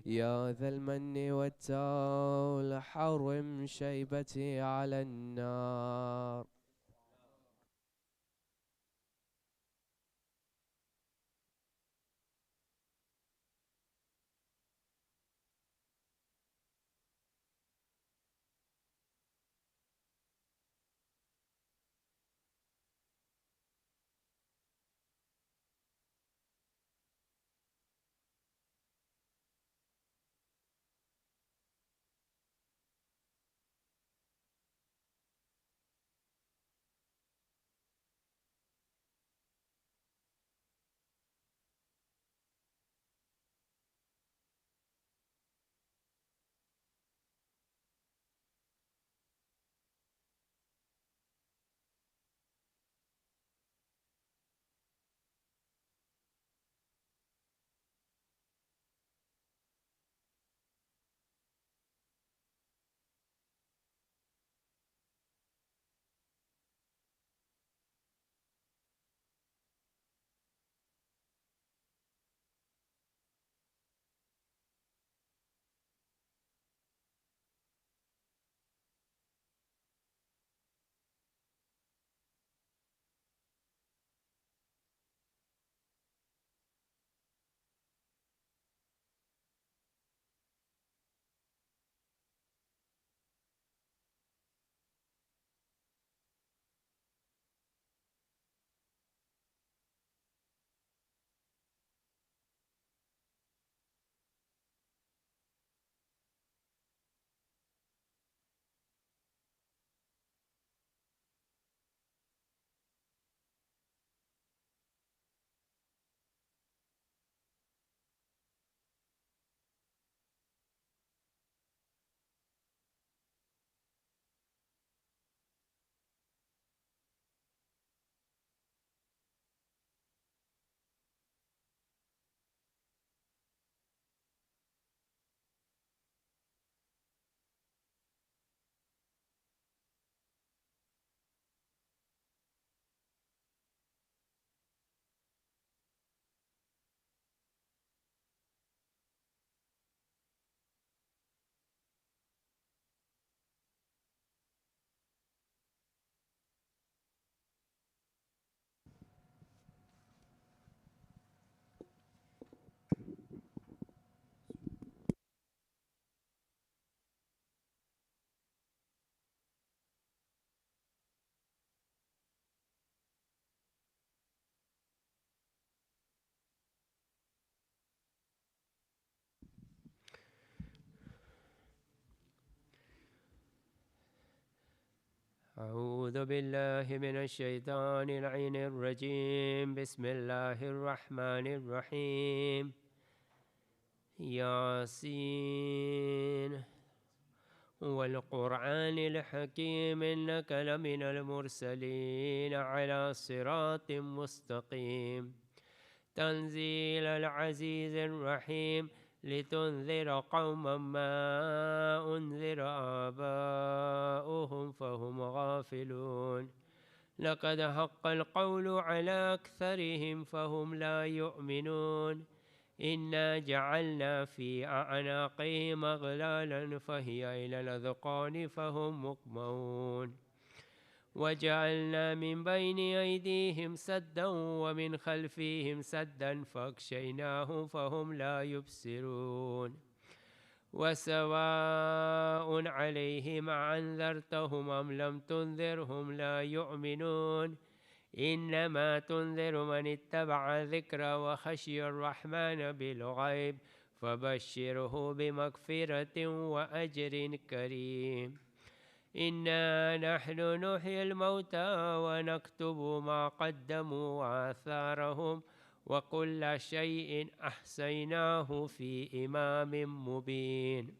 يا ذا المن والتول حرم شيبتي على النار. أعوذ بالله من الشيطان اللعين الرجيم. بسم الله الرحمن الرحيم. ياسين والقرآن الحكيم إنك لمن المرسلين على صراط مستقيم. تنزيل العزيز الرحيم لتنذر قوما ما أنذر آباؤهم فهم غافلون. لقد حق القول على أكثرهم فهم لا يؤمنون. إنا جعلنا في أعناقهم أغلالا فهي إلى الأذقان فهم مقمحون. وجعلنا من بين أيديهم سدا ومن خلفهم سدا فأغشيناهم فهم لا يبصرون. وسواء عليهم أنذرتهم أم لم تنذرهم لا يؤمنون. إنما تنذر من اتبع الذكر وخشي الرحمن بالغيب فبشره بمغفرة وأجر كريم. إنا نحن نحيي الموتى ونكتب ما قدموا وآثارهم وكل شيء أحصيناه في إمام مبين.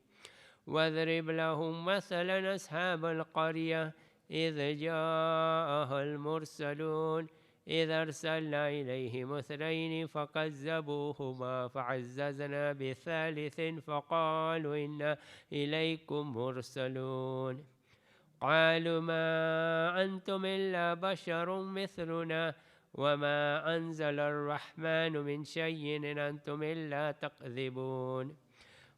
واضرب لهم مثلا أصحاب القرية إذ جاءها المرسلون إذ أرسلنا إليهم اثنين فكذبوهما فعززنا بثالث فقالوا إنا إليكم مرسلون. قالوا ما أنتم إلا بشر مثلنا وما أنزل الرحمن من شيء إن أنتم إلا تكذبون.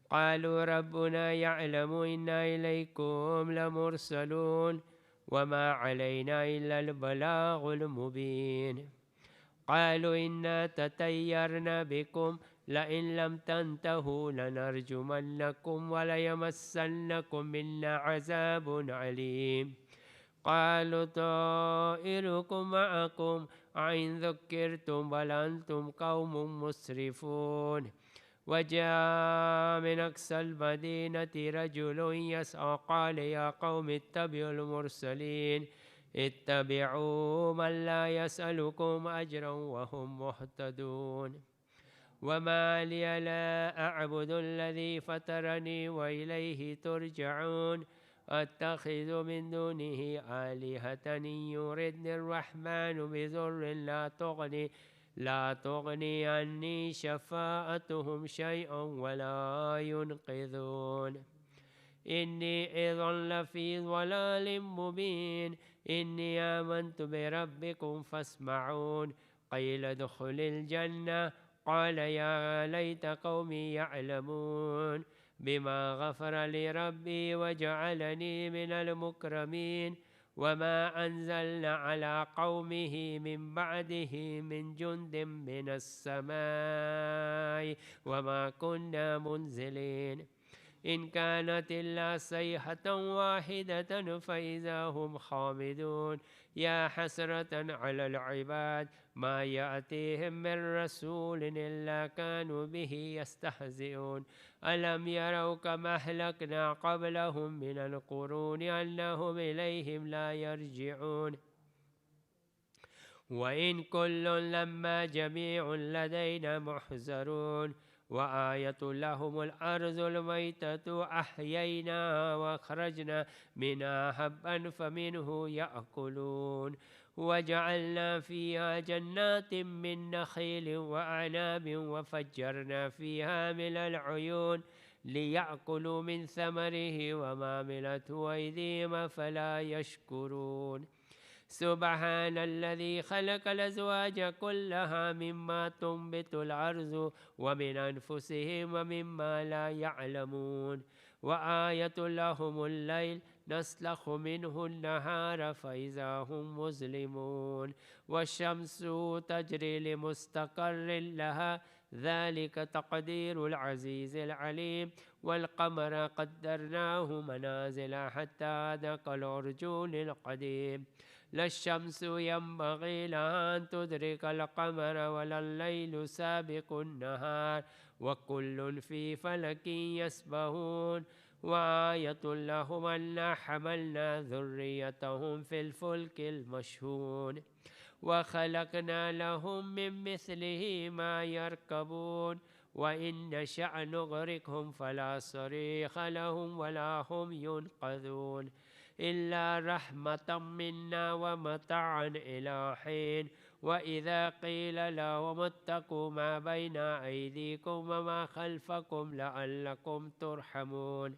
قالوا ربنا يعلم إنا إليكم لمرسلون وما علينا إلا البلاغ المبين. قالوا إنا تطيرنا بكم لئن لم تنتهوا لنرجمنكم وليمسنكم منا عذاب عليم. قالوا طائركم معكم أئن ذكرتم بل أنتم قوم مسرفون. وجاء من أقصى المدينة رجل يسعى قال يا قوم اتبعوا المرسلين اتبعوا من لا يسألكم أجرا وهم مهتدون. وما لي لا أعبد الذي فطرني وإليه ترجعون. أتخذ من دونه آلهة إن يردني الرحمن بضر لا تغني عني شفاعتهم شيئا ولا ينقذون. إني إذا لفي ضلال مبين. إني آمنت بربكم فاسمعون. قيل ادخل الجنة قال يا ليت قومي يعلمون بما غفر لي ربي وجعلني من المكرمين. وما أنزلنا على قومه من بعده من جند من السماء وما كنا منزلين. إن كانت إلا صيحة واحدة فإذا هم خامدون. يا حسرة على العباد ما يأتيهم من رسول إلا كانوا به يستهزئون. ألم يروا كما أهلكنا قبلهم من القرون أنهم إليهم لا يرجعون. وإن كل لما جميع لدينا محضرون. وآية لهم الأرض الميتة أحييناها وأخرجنا منها حبا فمنه يأكلون. وجعلنا فيها جنات من نخيل وأعناب وفجرنا فيها من العيون ليأكلوا من ثمره وما عملته أيديهم فلا يشكرون. سبحان الذي خلق الأزواج كلها مما تنبت الأرض ومن أنفسهم ومما لا يعلمون. وآية لهم الليل نسلخ منه النهار فإذا هم مظلمون. والشمس تجري لمستقر لها ذلك تقدير العزيز العليم. والقمر قدرناه منازل حتى أدرك العرجون القديم. لا الشمس ينبغي لها أن تدرك القمر ولا الليل سابق النهار وكل في فلك يسبحون. وآية لهم أنا حملنا ذريتهم في الفلك المشحون وخلقنا لهم من مثله ما يركبون. وإن نشأ نغرقهم فلا صريخ لهم ولا هم ينقذون إلا رحمة منا ومتاعا إلى حين. وإذا قيل لهم اتقوا ما بين أيديكم وما خلفكم لعلكم ترحمون.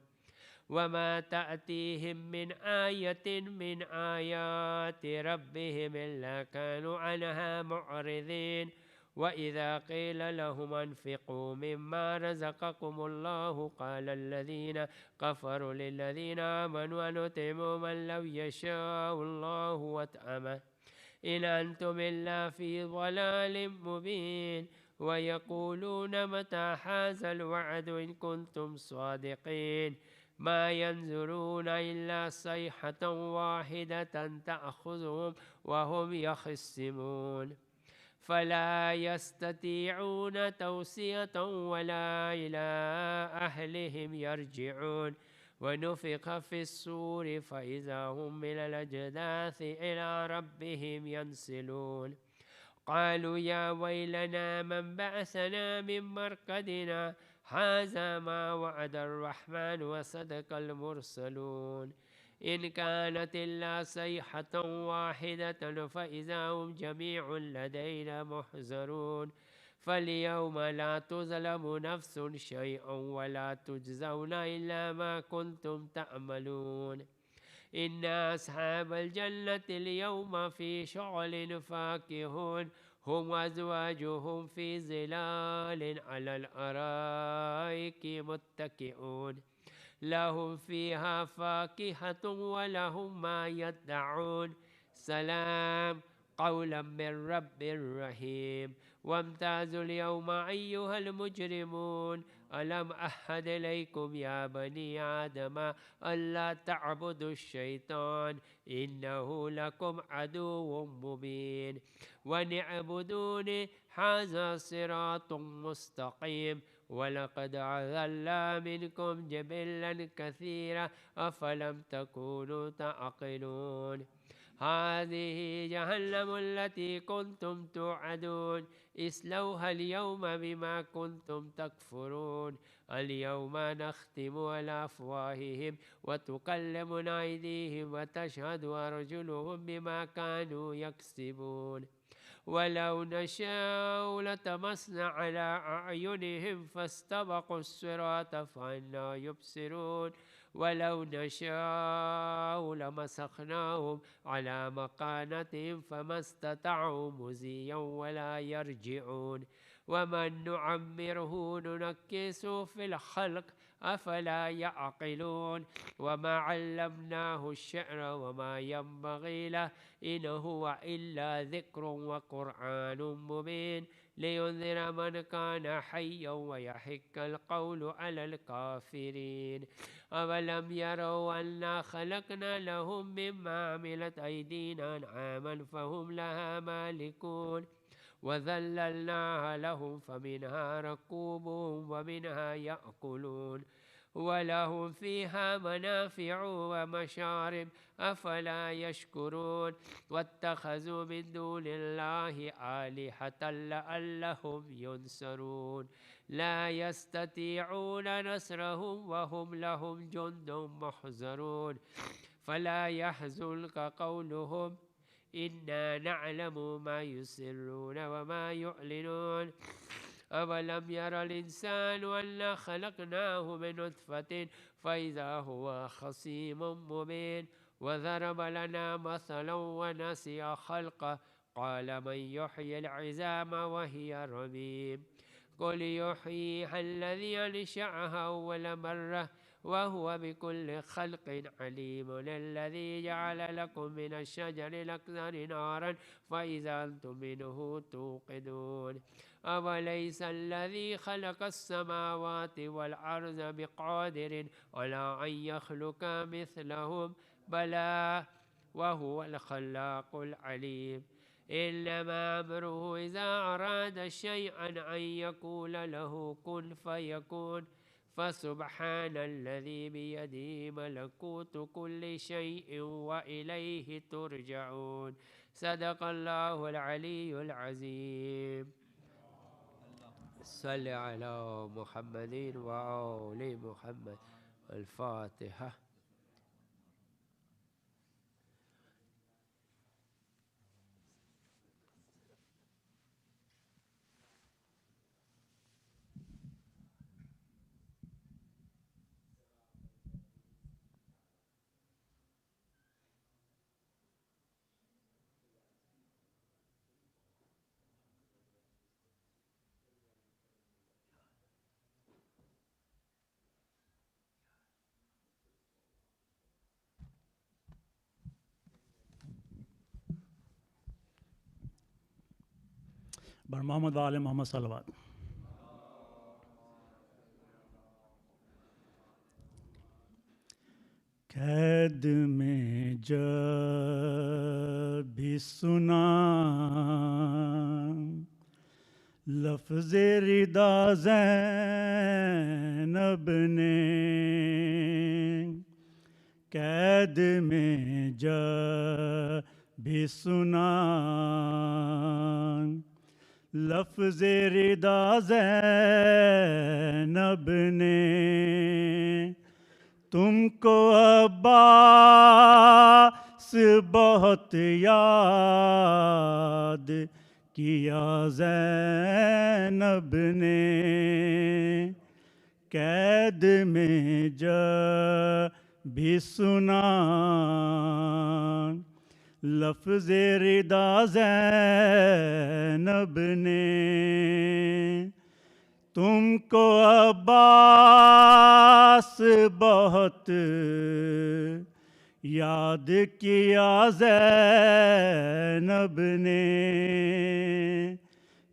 وما تأتيهم من آية من آيات ربهم إلا كانوا عنها معرضين. وإذا قيل لهم أنفقوا مما رزقكم الله قال الذين كفروا للذين آمنوا أنطعم من لو يشاء الله وأطعمه إن أنتم إلا في ضلال مبين. ويقولون متى هذا الوعد إن كنتم صادقين. ما ينظرون إلا صيحة واحدة تأخذهم وهم يخصمون فلا يستطيعون توصية ولا إلى أهلهم يرجعون. ونفخ في الصور فإذا هم من الأجداث إلى ربهم ينسلون. قالوا يا ويلنا من بعثنا من مرقدنا هذا ما وعد الرحمن وصدق المرسلون. إن كانت إلا صيحة واحدة فإذا هم جميع لدينا محضرون. فاليوم لا تظلم نفس شيئا ولا تجزون إلا ما كنتم تعملون. إن أصحاب الجنة اليوم في شغل فاكهون هم وأزواجهم في ظلال على الأرائك متكئون لهم فيها فاكهة ولهم ما يدعون سلام قولا من رب رحيم وامتازوا اليوم أيها المجرمون ألم أحد إليكم يا بني آدم ألا تعبدوا الشيطان إنه لكم عدو مبين وأن اعبدوني هذا صراط مستقيم ولقد أضل منكم جبلا كثيرا أفلم تكونوا تعقلون هذه جهنم التي كنتم توعدون اصلوها اليوم بما كنتم تكفرون اليوم نختم على أفواههم وتكلمنا أيديهم وتشهد أرجلهم بما كانوا يكسبون ولو نشاء لطمسنا على أعينهم فاستبقوا الصراط فأنى يبصرون ولو نشاء لمسخناهم على مكانتهم فما استطاعوا مزيا ولا يرجعون ومن نعمره ننكسه في الخلق أفلا يعقلون وما علمناه الشعر وما ينبغي له إن هو إلا ذكر وقرآن مبين لينذر من كان حيا ويحق القول على الكافرين أولم يروا أنا خلقنا لهم مما عملت أيدينا أنعاما فهم لها مالكون وذللناها لهم فمنها ركوبهم ومنها يأكلون ولهم فيها منافع ومشارب أفلا يشكرون واتخذوا من دون الله آلهة لعلهم ينصرون لا يستطيعون نصرهم وهم لهم جند محضرون فلا يحزنك قولهم إنا نعلم ما يسرون وما يعلنون أولم ير الإنسان أنا خلقناه من نطفة فإذا هو خصيم مبين وضرب لنا مثلا ونسي خلقه قال من يحيي العظام وهي رميم قل يحييها الذي أنشأها أول مرة وهو بكل خلق عليم الذي جعل لكم من الشجر الأخضر نارا فإذا أنتم منه توقدون أوليس الذي خلق السماوات والأرض بقادر على أن يخلق مثلهم بلى وهو الخلاق العليم إنما أمره إذا أراد شيئا أن يقول له كن فيكون فسبحان الذي بيده ملكوت كل شيء وإليه ترجعون صدق الله العلي العظيم صل على محمد وآل محمد الفاتحة بر محمد و آل محمد صلوات. कैद में जब भी सुना लफ्ज़ रिदा ज़ैनब ने, कैद में जब भी सुना लफ्ज़ रिदा ज़ैनब ने, तुमको अब्बास बहुत याद किया ज़ैनब ने, कैद में जब भी सुना लफ्ज़ रिदा ज़ैनब ने, تم کو عباس بہت یاد کیا زینب نے،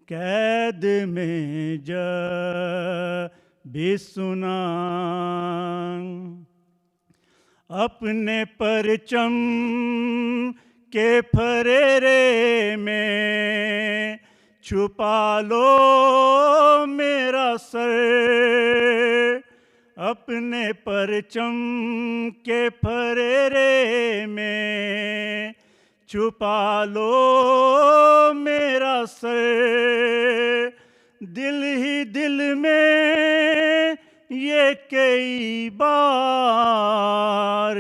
قید میں جب بھی سنا اپنے پرچم کے پھریرے میں چھپا لو میرا سر، اپنے پرچم کے پھریرے میں چھپا لو میرا سر، دل ہی دل میں یہ کئی بار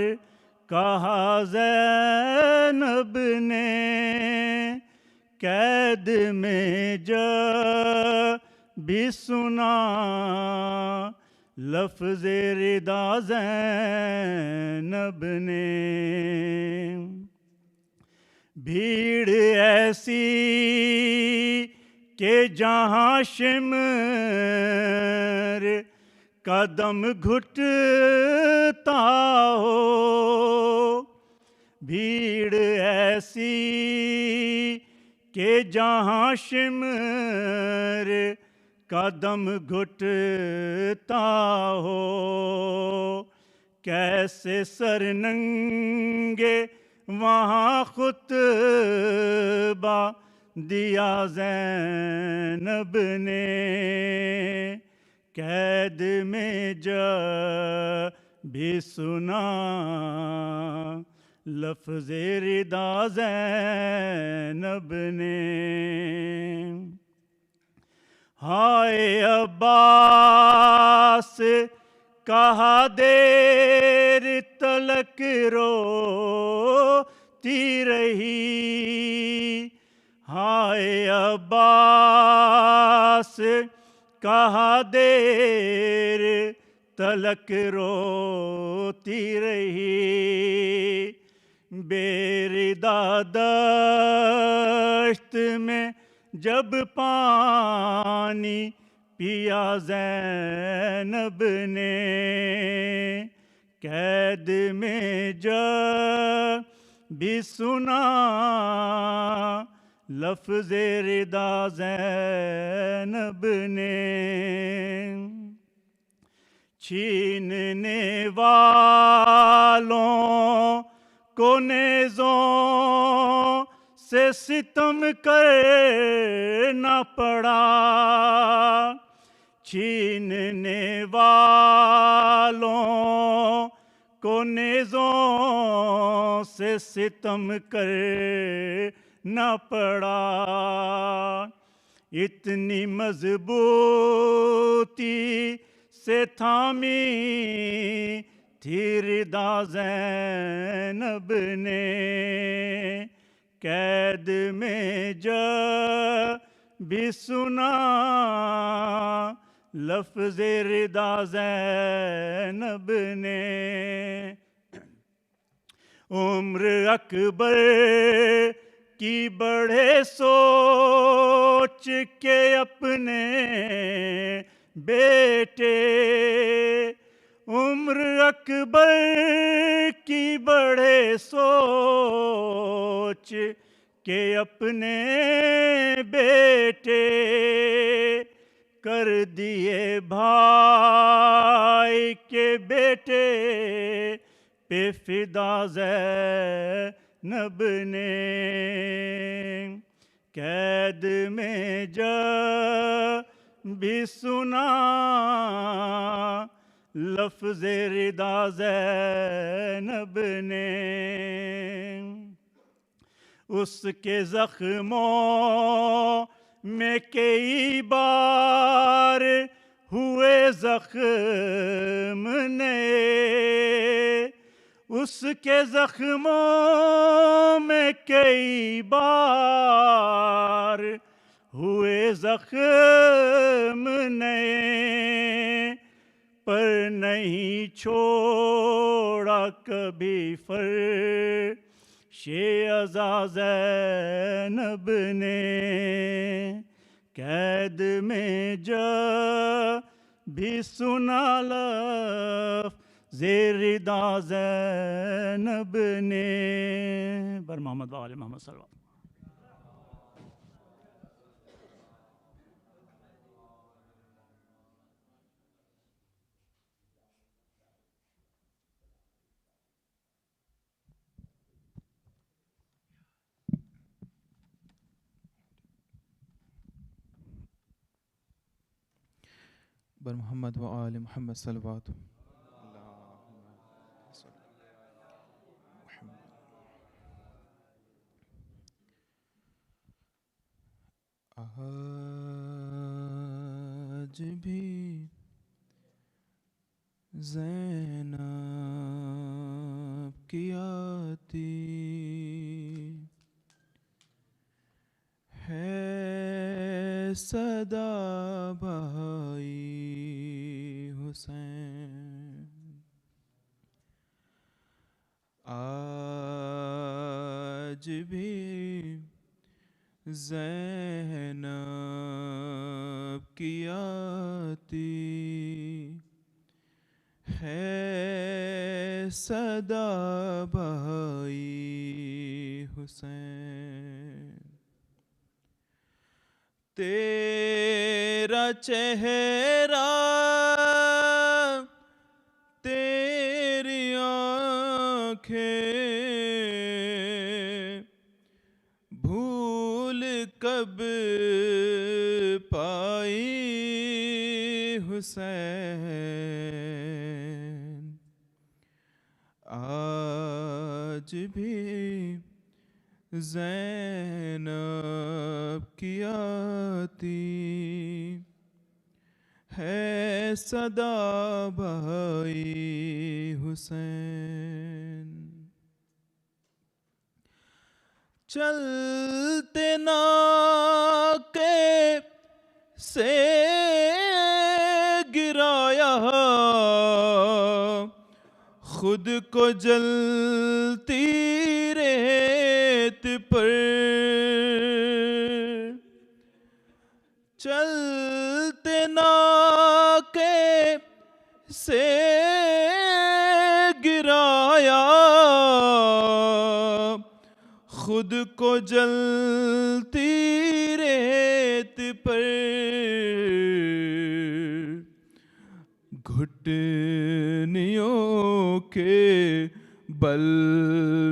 کہا زینب نے، قید میں جب بھی سنا لفظ ردا زینب نے، بھیڑ ایسی کہ جہاں شمر قدم گھٹتا ہو، بھیڑ ایسی کہ جہاں شمر قدم گھٹتا ہو، کیسے سرننگے وہاں خطبہ دیا زینب نے، قید میں جب بھی سنا لفظ ردا زینب نے، ہائے عباس کہا دیر تلک روتی رہی، ہائے عباس کہا دیر تلک روتی رہی، بے ردا دشت میں جب پانی پیا زینب نے، قید میں جب بھی سنا لفظ ردا زینب نے، چھیننے والوں کو نیزوں سے ستم کرنا پڑا، چھیننے والوں کو نیزوں سے ستم کرنا پڑا، اتنی مضبوطی سے تھامی تھی ردا زینب نے، قید میں جب بھی سنا لفظ ردا زینب نے، عمر اکبر کی بڑھے سوچ کے اپنے بیٹے، عمر اکبر کی بڑھے سوچ کے اپنے بیٹے، کر دیے بھائی کے بیٹے پہ فدا زینب نے، قید میں جب بھی سنا لفظ ردا زینب نے، اس کے زخموں میں کئی بار ہوئے زخم نئے، اس کے زخموں میں کئی بار ہوئے زخم نئے، پر نہیں چھوڑا کبھی فرش عزا زینب نے، قید میں جا بھی سنا لفظ ردا زینب نے. بر محمد و آل محمد صلی اللہ علیہ وسلم. بر محمد و آل محمد صلوات. آج بھی زینب کی آتی ہے صدا بھائی حسین. آج بھی زینب کی آتی ہے صدا بھائی حسین. تیرا چہرہ تیری آنکھیں بھول کب پائی حسین. آج بھی زینب کی آتی ہے صدا بھائی حسین. چلتے ناکے سے گرایا خود کو جلتی ریت پر. چلتے ناکے سے گرایا خود کو جلتی ریت پر. گھٹنیوں کے بل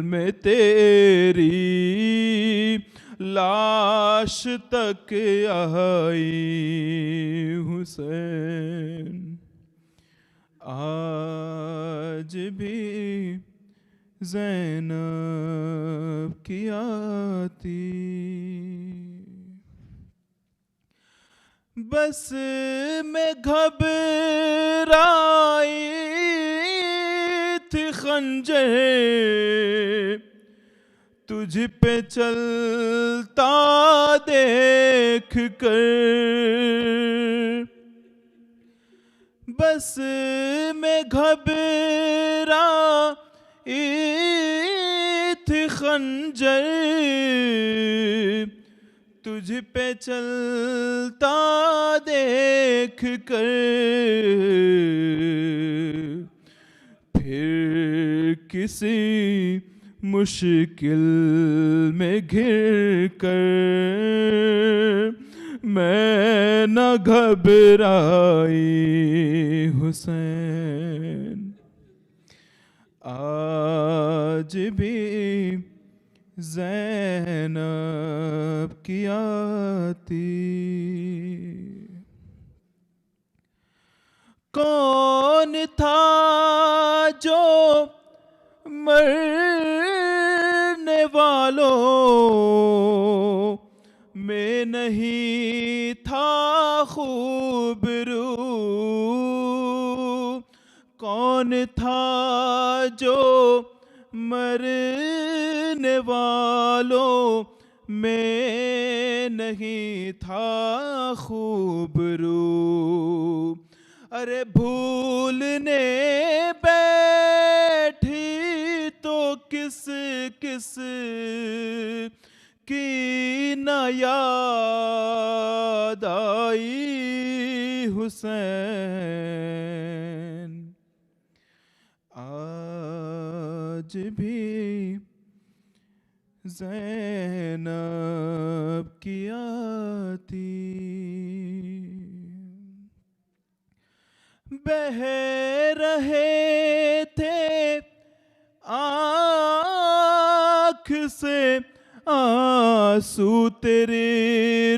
میں تیری لاش تک آئی حسین. آج بھی زینب کی آتی بس میں گھبرائی تھی خنجر تجھ پہ چلتا دیکھ کر. بس میں گھبرائی تھی خنجر تجھ پہ چلتا دیکھ کر. پھر کسی مشکل میں گر کر میں نہ گھبرائی حسین. آج بھی زینب کی آتی کون تھا جو مرنے والوں میں نہیں تھا خوبرو. کون تھا جو مرنے والوں میں نہیں تھا خوبرو. ارے بھولنے بیٹھی تو کس کس کی نہ یاد آئی حسین، آج بھی زینب کی آتی، بہہ رہے تھے آنکھ سے آنسو تیرے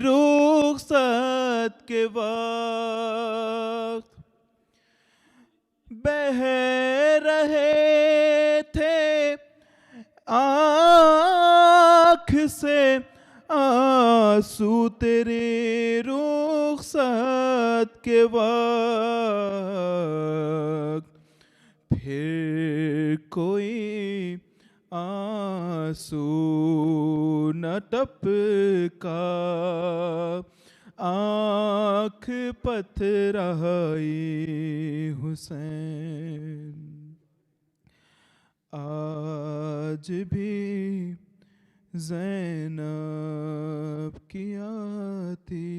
رخصت کے وقت، بہہ رہے تھے آنکھ سے آنسو تیرے رخصت کے وقت، پھر کوئی آنسو نہ ٹپکا، آنکھ پتھرائی حسین، آج بھی زینب کی آتی،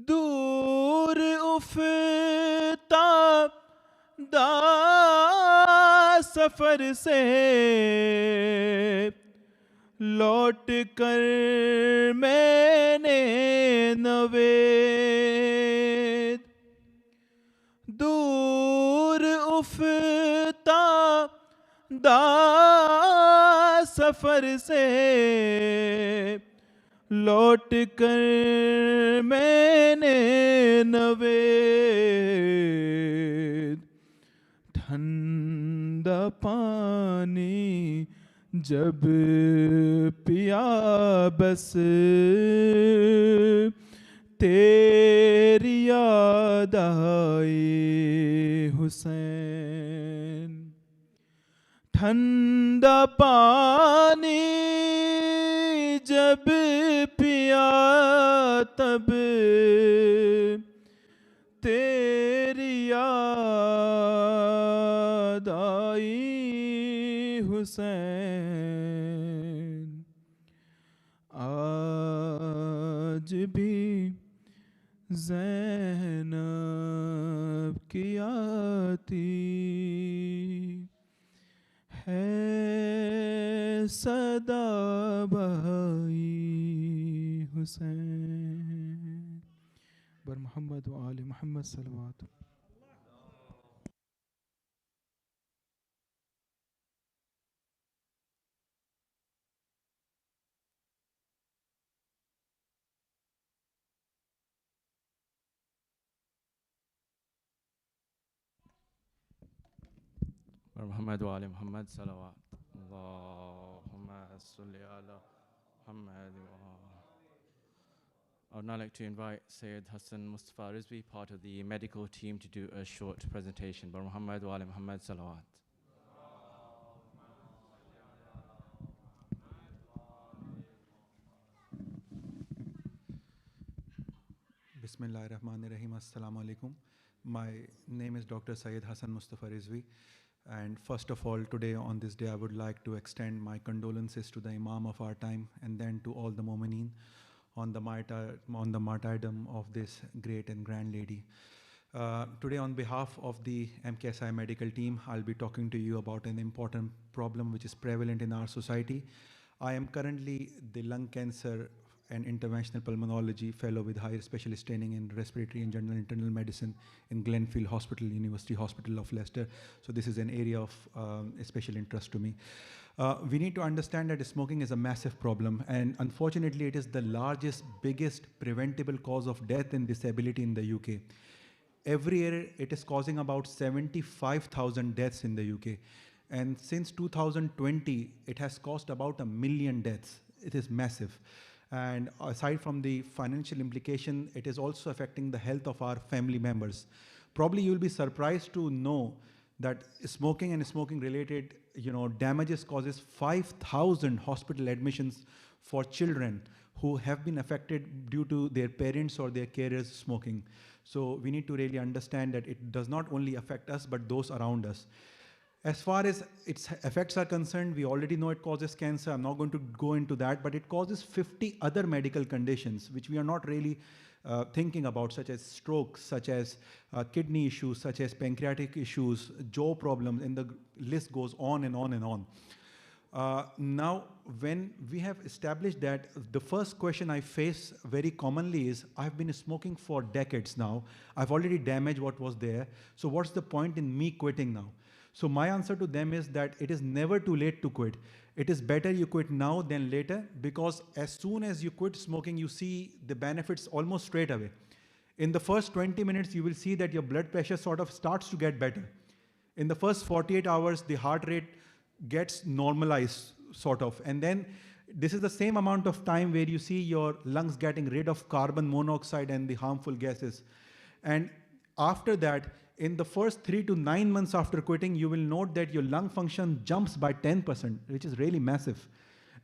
دور افتاد سفر سے لوٹ کر میں نے نوید، دور افتاد سفر سے لوٹ کر میں نے نوید، ٹھنڈا پانی جب پیا بس تیری یاد آئی حسین، ٹھنڈا پانی جب پیا تب تیری یاد آئی حسین، آج بھی زینب کی آتی ہے صدا بھائی حسین، بر محمد و آل محمد صلوات۔ محمد وآل محمد صلوات، اللہم صلی علی محمد I would now like to invite Sayyid Hassan Mustafa Rizvi, part of the medical team, to do a short presentation. Bar Muhammad wa ali Muhammad salawat. Bismillahirrahmanirrahim. Assalamu alaikum. My name is Dr. Sayyid Hassan Mustafa Rizvi. And first of all, today on this day, I would like to extend my condolences to the Imam of our time and then to all the Mu'mineen on the martyrdom of this great and grand lady. Today, on behalf of the MKSI medical team, I'll be talking to you about an important problem which is prevalent in our society. I am currently the lung cancer and interventional pulmonology fellow with higher specialist training in respiratory and general internal medicine in Glenfield Hospital, University Hospital of Leicester. So this is an area of special interest to me. We need to understand that smoking is a massive problem, and unfortunately it is the largest, biggest preventable cause of death and disability in the UK. Every year it is causing about 75,000 deaths in the UK. And since 2020, it has caused about 1 million deaths. It is massive. And aside from the financial implication, it is also affecting the health of our family members. Probably you'll be surprised to know that smoking and smoking related damages causes 5,000 hospital admissions for children who have been affected due to their parents or their carers smoking. So we need to really understand that it does not only affect us, but those around us. As far as its effects are concerned, we already know it causes cancer. I'm not going to go into that, but it causes 50 other medical conditions, which we are not really thinking about, such as stroke, such as kidney issues, such as pancreatic issues, jaw problems, and the list goes on and on and on. Now, when we have established that, the first question I face very commonly is, I've been smoking for decades now. I've already damaged what was there. So what's the point in me quitting now? So my answer to them is that it is never too late to quit. It is better you quit now than later, because as soon as you quit smoking, you see the benefits almost straight away. In the first 20 minutes, you will see that your blood pressure sort of starts to get better. In the first 48 hours, the heart rate gets normalized, sort of. And then this is the same amount of time where you see your lungs getting rid of carbon monoxide and the harmful gases. And after that, in the first 3 to 9 months after quitting, you will note that your lung function jumps by 10%, which is really massive.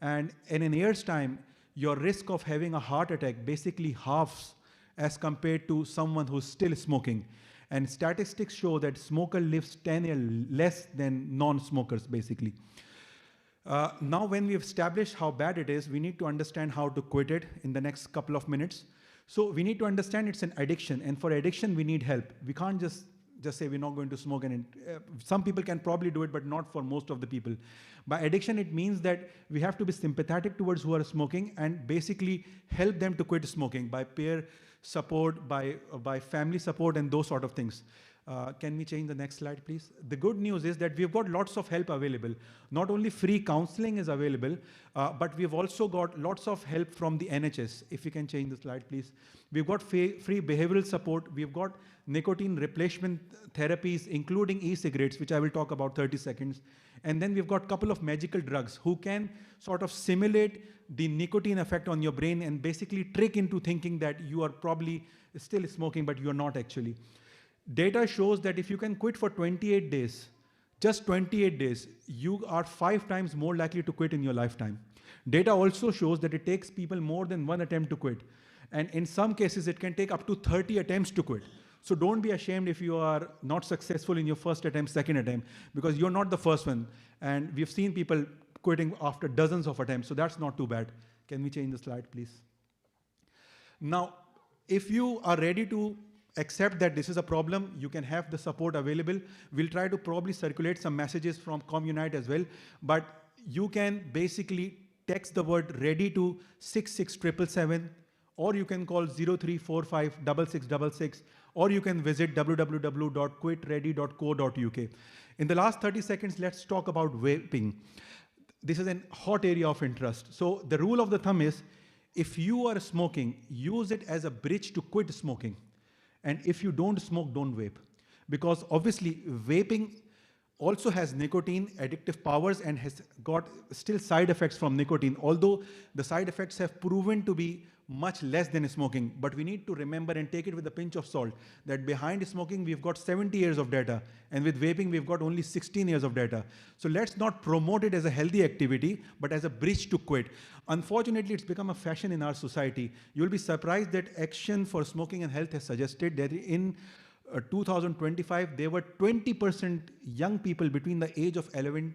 And in a year's time, your risk of having a heart attack basically halves as compared to someone who's still smoking. And statistics show that smoker lives 10 years less than non-smokers, basically. Now, when we've established how bad it is, we need to understand how to quit it in the next couple of minutes. So we need to understand it's an addiction, and for addiction, we need help. We can't just say we're not going to smoke, and some people can probably do it, but not for most of the people. By addiction, it means that we have to be sympathetic towards who are smoking and basically help them to quit smoking by peer support, by family support, and those sort of things. Can we change the next slide, please? The good news is that we've got lots of help available. Not only free counseling is available, but we've also got lots of help from the NHS. If you can change the slide, please. We've got free behavioral support. We've got nicotine replacement therapies, including e-cigarettes, which I will talk about 30 seconds. And then we've got a couple of magical drugs who can sort of simulate the nicotine effect on your brain and basically trick into thinking that you are probably still smoking, but you're not actually. Data shows that if you can quit for 28 days, just 28 days, you are 5 times more likely to quit in your lifetime. Data also shows that it takes people more than 1 attempt to quit. And in some cases, it can take up to 30 attempts to quit. So don't be ashamed if you are not successful in your first attempt, second attempt, because you're not the first one. And we've seen people quitting after dozens of attempts, so that's not too bad. Can we change the slide, please? Now, if you are ready to accept that this is a problem, you can have the support available. We'll try to probably circulate some messages from Communite as well, but you can basically text the word ready to 66777, or you can call 0345 6666, or you can visit www.quitready.co.uk. In the last 30 seconds, let's talk about vaping. This is a hot area of interest. So the rule of the thumb is, if you are smoking, use it as a bridge to quit smoking. And if you don't smoke, don't vape. Because obviously, vaping also has nicotine addictive powers and has got still side effects from nicotine, although the side effects have proven to be much less than smoking. But we need to remember and take it with a pinch of salt that behind smoking, we've got 70 years of data. And with vaping, we've got only 16 years of data. So let's not promote it as a healthy activity, but as a bridge to quit. Unfortunately, it's become a fashion in our society. You'll be surprised that Action for Smoking and Health has suggested that in 2025, there were 20% young people between the age of 11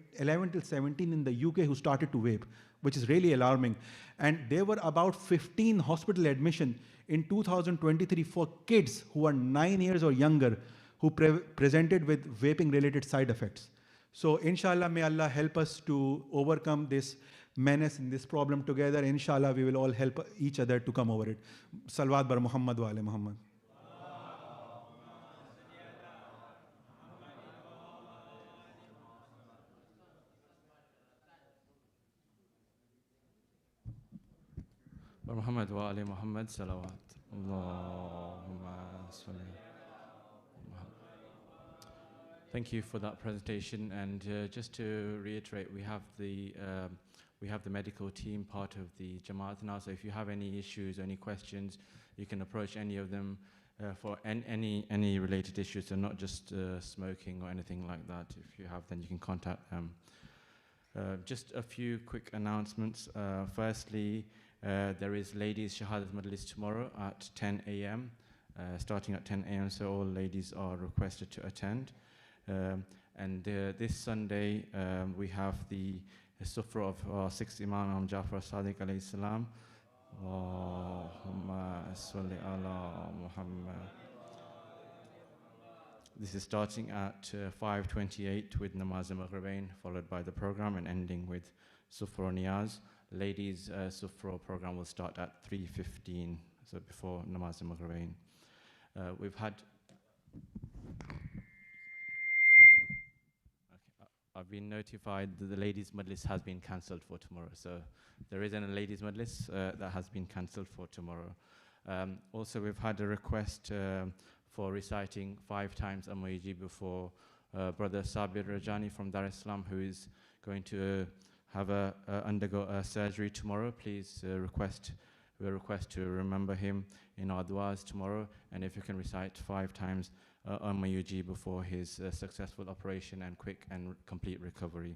till 17 in the UK who started to vape, which is really alarming. And there were about 15 hospital admissions in 2023 for kids who are 9 years or younger who presented with vaping-related side effects. So inshallah, may Allah help us to overcome this menace and this problem together. Inshallah, we will all help each other to come over it. Salawat bar Muhammad wa ali Muhammad. Muhammad wa ali Muhammad salawat. Allahumma salli. Thank you for that presentation. And just to reiterate, we have the medical team part of the Jamaat now. So if you have any issues, any questions, you can approach any of them for any related issues, so not just smoking or anything like that. If you have, then you can contact them. Just a few quick announcements. Firstly, there is ladies Shahadat Majlis tomorrow at 10 a.m. Starting at 10 a.m. So all ladies are requested to attend. And this Sunday, we have the Sufra of our sixth Imam Jafar Sadiq alayhi salam. Allahumma salli ala Muhammad. This is starting at 5:28 with Namaz al-Maghribain, followed by the program, and ending with Sufra Niyaz. Ladies' Sufra program will start at 3:15, so before Namaz al-Maghribain. We've had... I've been notified that the ladies' majlis has been cancelled for tomorrow. So there isn't a ladies' majlis that has been cancelled for tomorrow. Also, we've had a request for reciting 5 times Ammayji before Brother Sabir Rajani from Dar es Salaam, who is going to have undergo a surgery tomorrow. Please request to remember him in our du'as tomorrow. And if you can recite 5 times Ammayji before his successful operation and quick and complete recovery.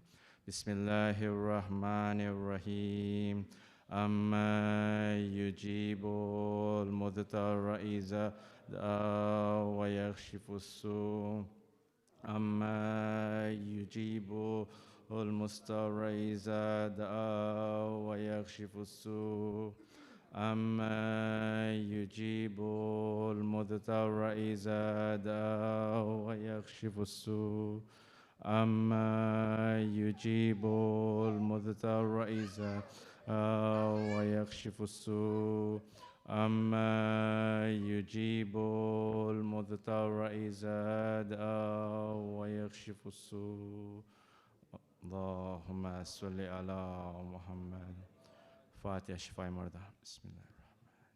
Bismillahir Rahmanir Rahim. Amma yujibul mudtarra iza wa yakshifu su. Amma yujibul mustarra iza wa yakshifu su. أما يجيب المضطر إذا دعا ويكشف السوء أما يجيب المضطر إذا ويكشف السوء أما يجيب المضطر إذا دعا ويكشف السوء اللهم صل على محمد فاتحة شفاء مرضى بسم الله الرحمن الرحيم.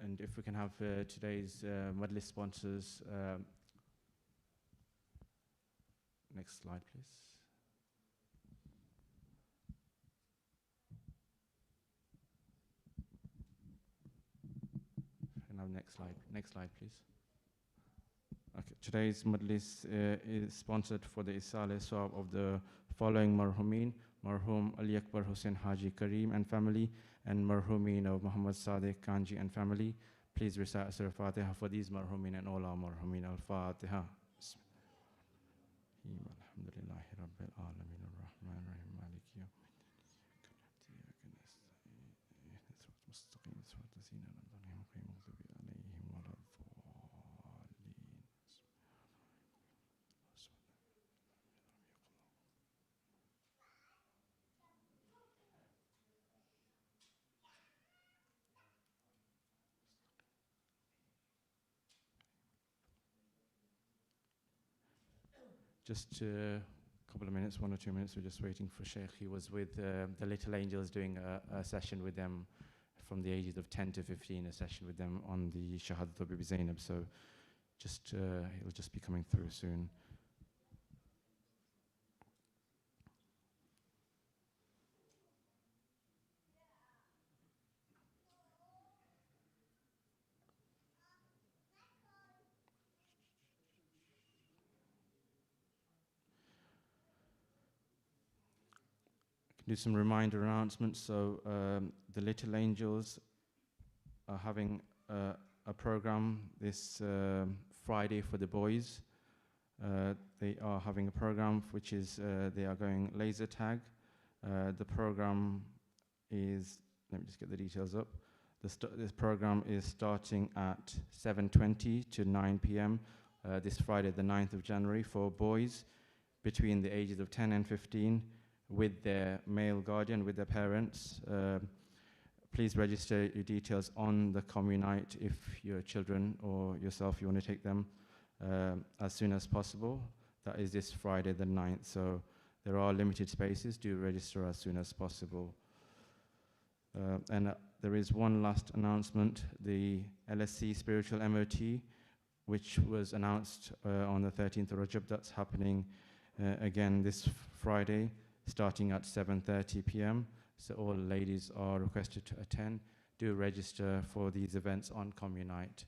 And if we can have today's majlis sponsors, next slide please. Next slide, please. Okay, today's majlis is sponsored for the Isale Sawab of the following marhumin: Marhum Ali Akbar Hussain Haji Kareem and family, and marhumin of Muhammad Sadiq Kanji and family. Please recite Surah Fatiha for these marhumin and all our marhumin. Al-Fatiha. Alhamdulillahi Rabbil Alameen Ar-Rahman Ar-Rahim Maliki Just a couple of minutes, 1 or 2 minutes, we're just waiting for Shaykh. He was with the Little Angels doing a session with them from the ages of 10 to 15, a session with them on the Shahadat of Bibi Zaynab. So just he'll just be coming through soon. Do some reminder announcements. So the Little Angels are having a program this Friday for the boys. They are having a program which is they are going laser tag. The program is, let me just get the details up. This program is starting at 7:20 to 9 p.m. This Friday, the 9th of January, for boys between the ages of 10 and 15. With their male guardian, with their parents. Please register your details on the Communite if your children or yourself, you want to take them as soon as possible. That is this Friday the 9th, so there are limited spaces. Do register as soon as possible. And there is one last announcement. The LSC Spiritual MOT, which was announced on the 13th of Rajab, that's happening again this Friday, starting at 7:30 p.m. So all ladies are requested to attend. Do register for these events on Communite.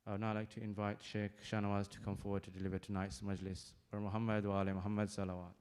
I would now like to invite Shaykh Shahnawaz to come forward to deliver tonight's majlis. For Muhammad wa ali Muhammad salawat.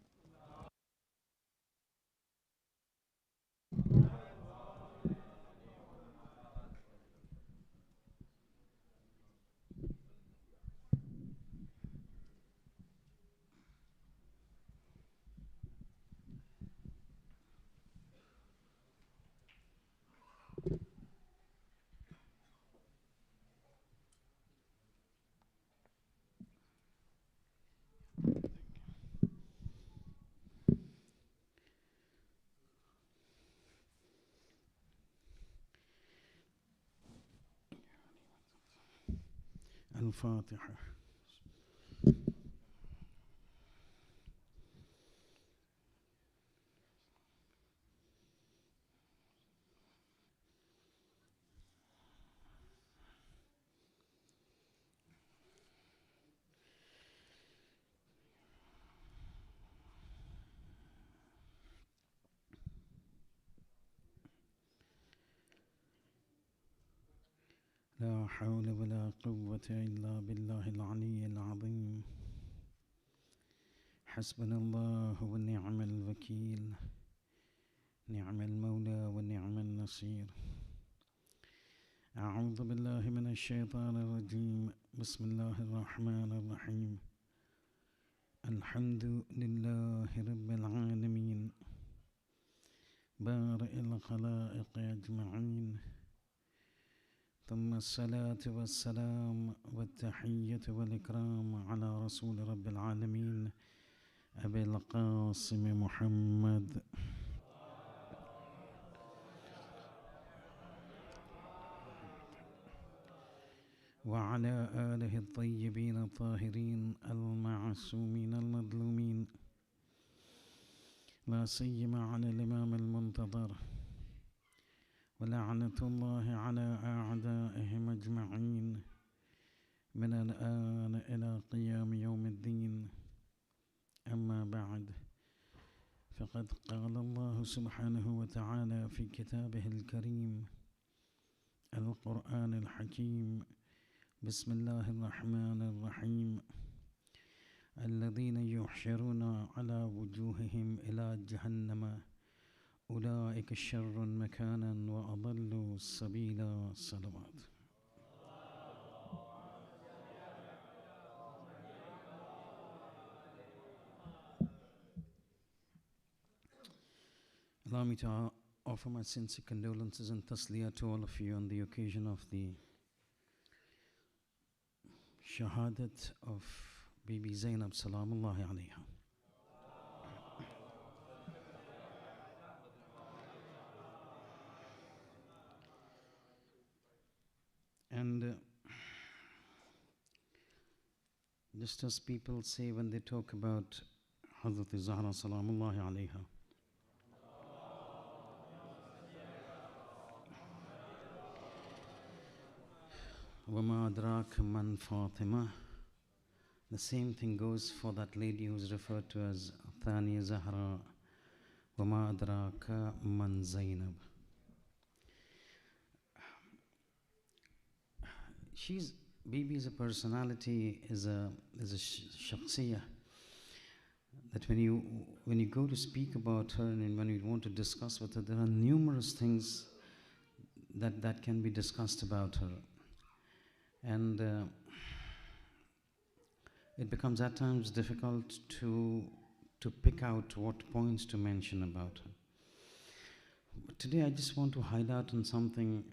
الفاتحة. لا حول ولا قوة إلا بالله العلي العظيم. حسبنا الله ونعم الوكيل، نعم المولى ونعم النصير. أعوذ بالله من الشيطان الرجيم. بسم الله الرحمن الرحيم. الحمد لله رب العالمين، بارئ الخلائق أجمعين، ثم الصلاة والسلام والتحية والإكرام على رسول رب العالمين أبي القاسم محمد وعلى آله الطيبين الطاهرين المعصومين المظلومين، لا سيما على الإمام المنتظر، ولعنة الله على أعدائهم أجمعين من الآن إلى قيام يوم الدين. أما بعد، فقد قال الله سبحانه وتعالى في كتابه الكريم القرآن الحكيم: بسم الله الرحمن الرحيم. الذين يحشرون على وجوههم إلى جهنم أولئك شر مكانا وأضل سبيلا. صلوات. Allow me to offer my sincere condolences and tasliya to all of you on the occasion of the Shahadat of Bibi Zaynab salamullahi alayha. And just as people say when they talk about Hazrat Zahra salamullahi alayha, وَمَا أَدْرَاكَ مَنْ فَاطِمَةٌ, the same thing goes for that lady who is referred to as Thaniya Zahra. وَمَا أَدْرَاكَ مَنْ Zaynab. Bibi is a personality, is a shakhsiyah, that when you go to speak about her and when you want to discuss with her, there are numerous things that can be discussed about her. And it becomes at times difficult to pick out what points to mention about her. But today I just want to highlight on something,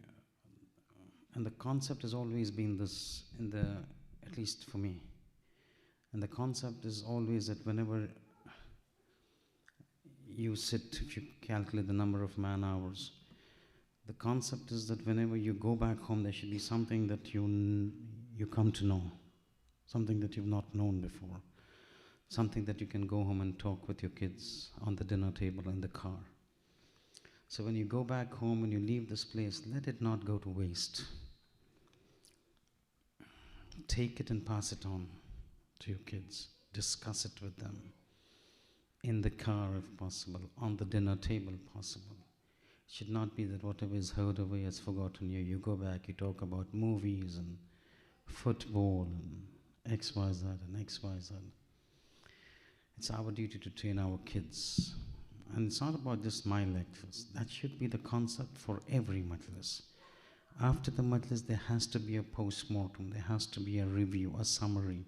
and the concept has always been this, at least for me. And the concept is always that whenever you sit, if you calculate the number of man hours, the concept is that whenever you go back home, there should be something that you come to know, something that you've not known before, something that you can go home and talk with your kids on the dinner table, in the car. So when you go back home, when you leave this place, let it not go to waste. Take it and pass it on to your kids. Discuss it with them. In the car if possible, on the dinner table possible. It should not be that whatever is heard away is forgotten. You go back, you talk about movies and football and XYZ and XYZ. It's our duty to train our kids. And it's not about just my lectures. That should be the concept for every majlis. After the majlis, there has to be a post-mortem. There has to be a review, a summary.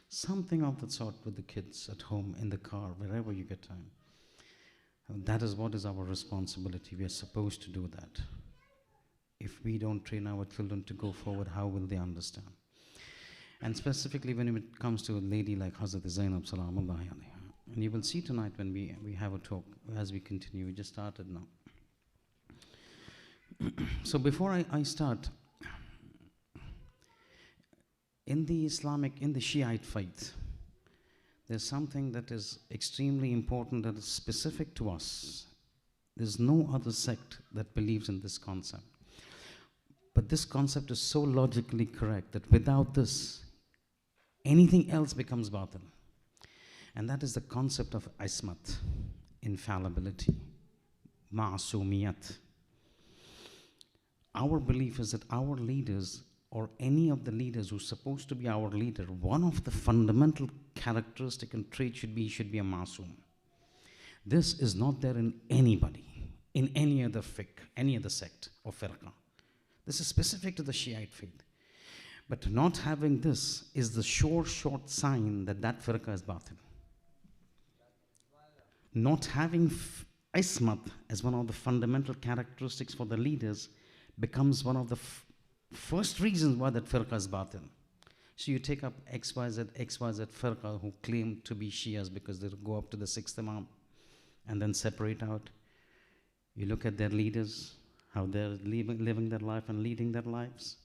Something of that sort with the kids at home, in the car, wherever you get time. And that is what is our responsibility. We are supposed to do that. If we don't train our children to go forward, how will they understand? And specifically when it comes to a lady like Hazrat Zaynab salamullahi alayha. And you will see tonight when we have a talk, as we continue. We just started now. So before I start, In the Shiite faith, there's something that is extremely important that is specific to us. There's no other sect that believes in this concept. But this concept is so logically correct that without this, anything else becomes batil. And that is the concept of ismat, infallibility, ma'asumiyat. Our belief is that our leaders, or any of the leaders who's supposed to be our leader, one of the fundamental characteristic and trait should be a ma'asum. This is not there in anybody, in any other fiqh, any other sect or firqa. This is specific to the Shiite faith. But not having this is the short sign that that firqa is batil. Not having ismat as one of the fundamental characteristics for the leaders becomes one of the first reasons why that firqa is batil. So you take up XYZ firqa who claim to be Shias because they go up to the 6th Imam and then separate out. You look at their leaders, how they're living their life and leading their lives.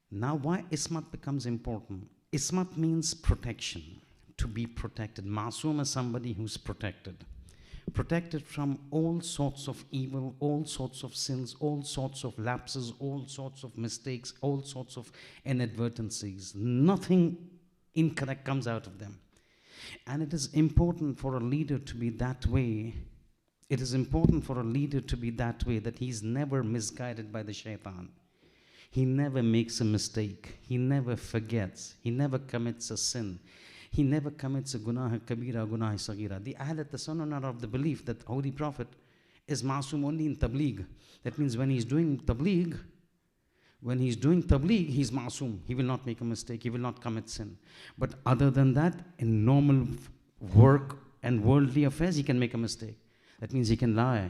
Now why ismat becomes important? Ismat means protection, to be protected. Masoom is somebody who's protected. Protected from all sorts of evil, all sorts of sins, all sorts of lapses, all sorts of mistakes, all sorts of inadvertencies. Nothing incorrect comes out of them. And it is important for a leader to be that way. It is important for a leader to be that way, that he's never misguided by the shaitan. He never makes a mistake. He never forgets. He never commits a sin. He never commits a gunah kabira, gunah sagira. The Ahlat, the son of the belief that Holy Prophet is masoom only in tabligh. That means when he's doing tabligh, he's masoom. He will not make a mistake. He will not commit sin. But other than that, in normal work and worldly affairs, he can make a mistake. That means he can lie.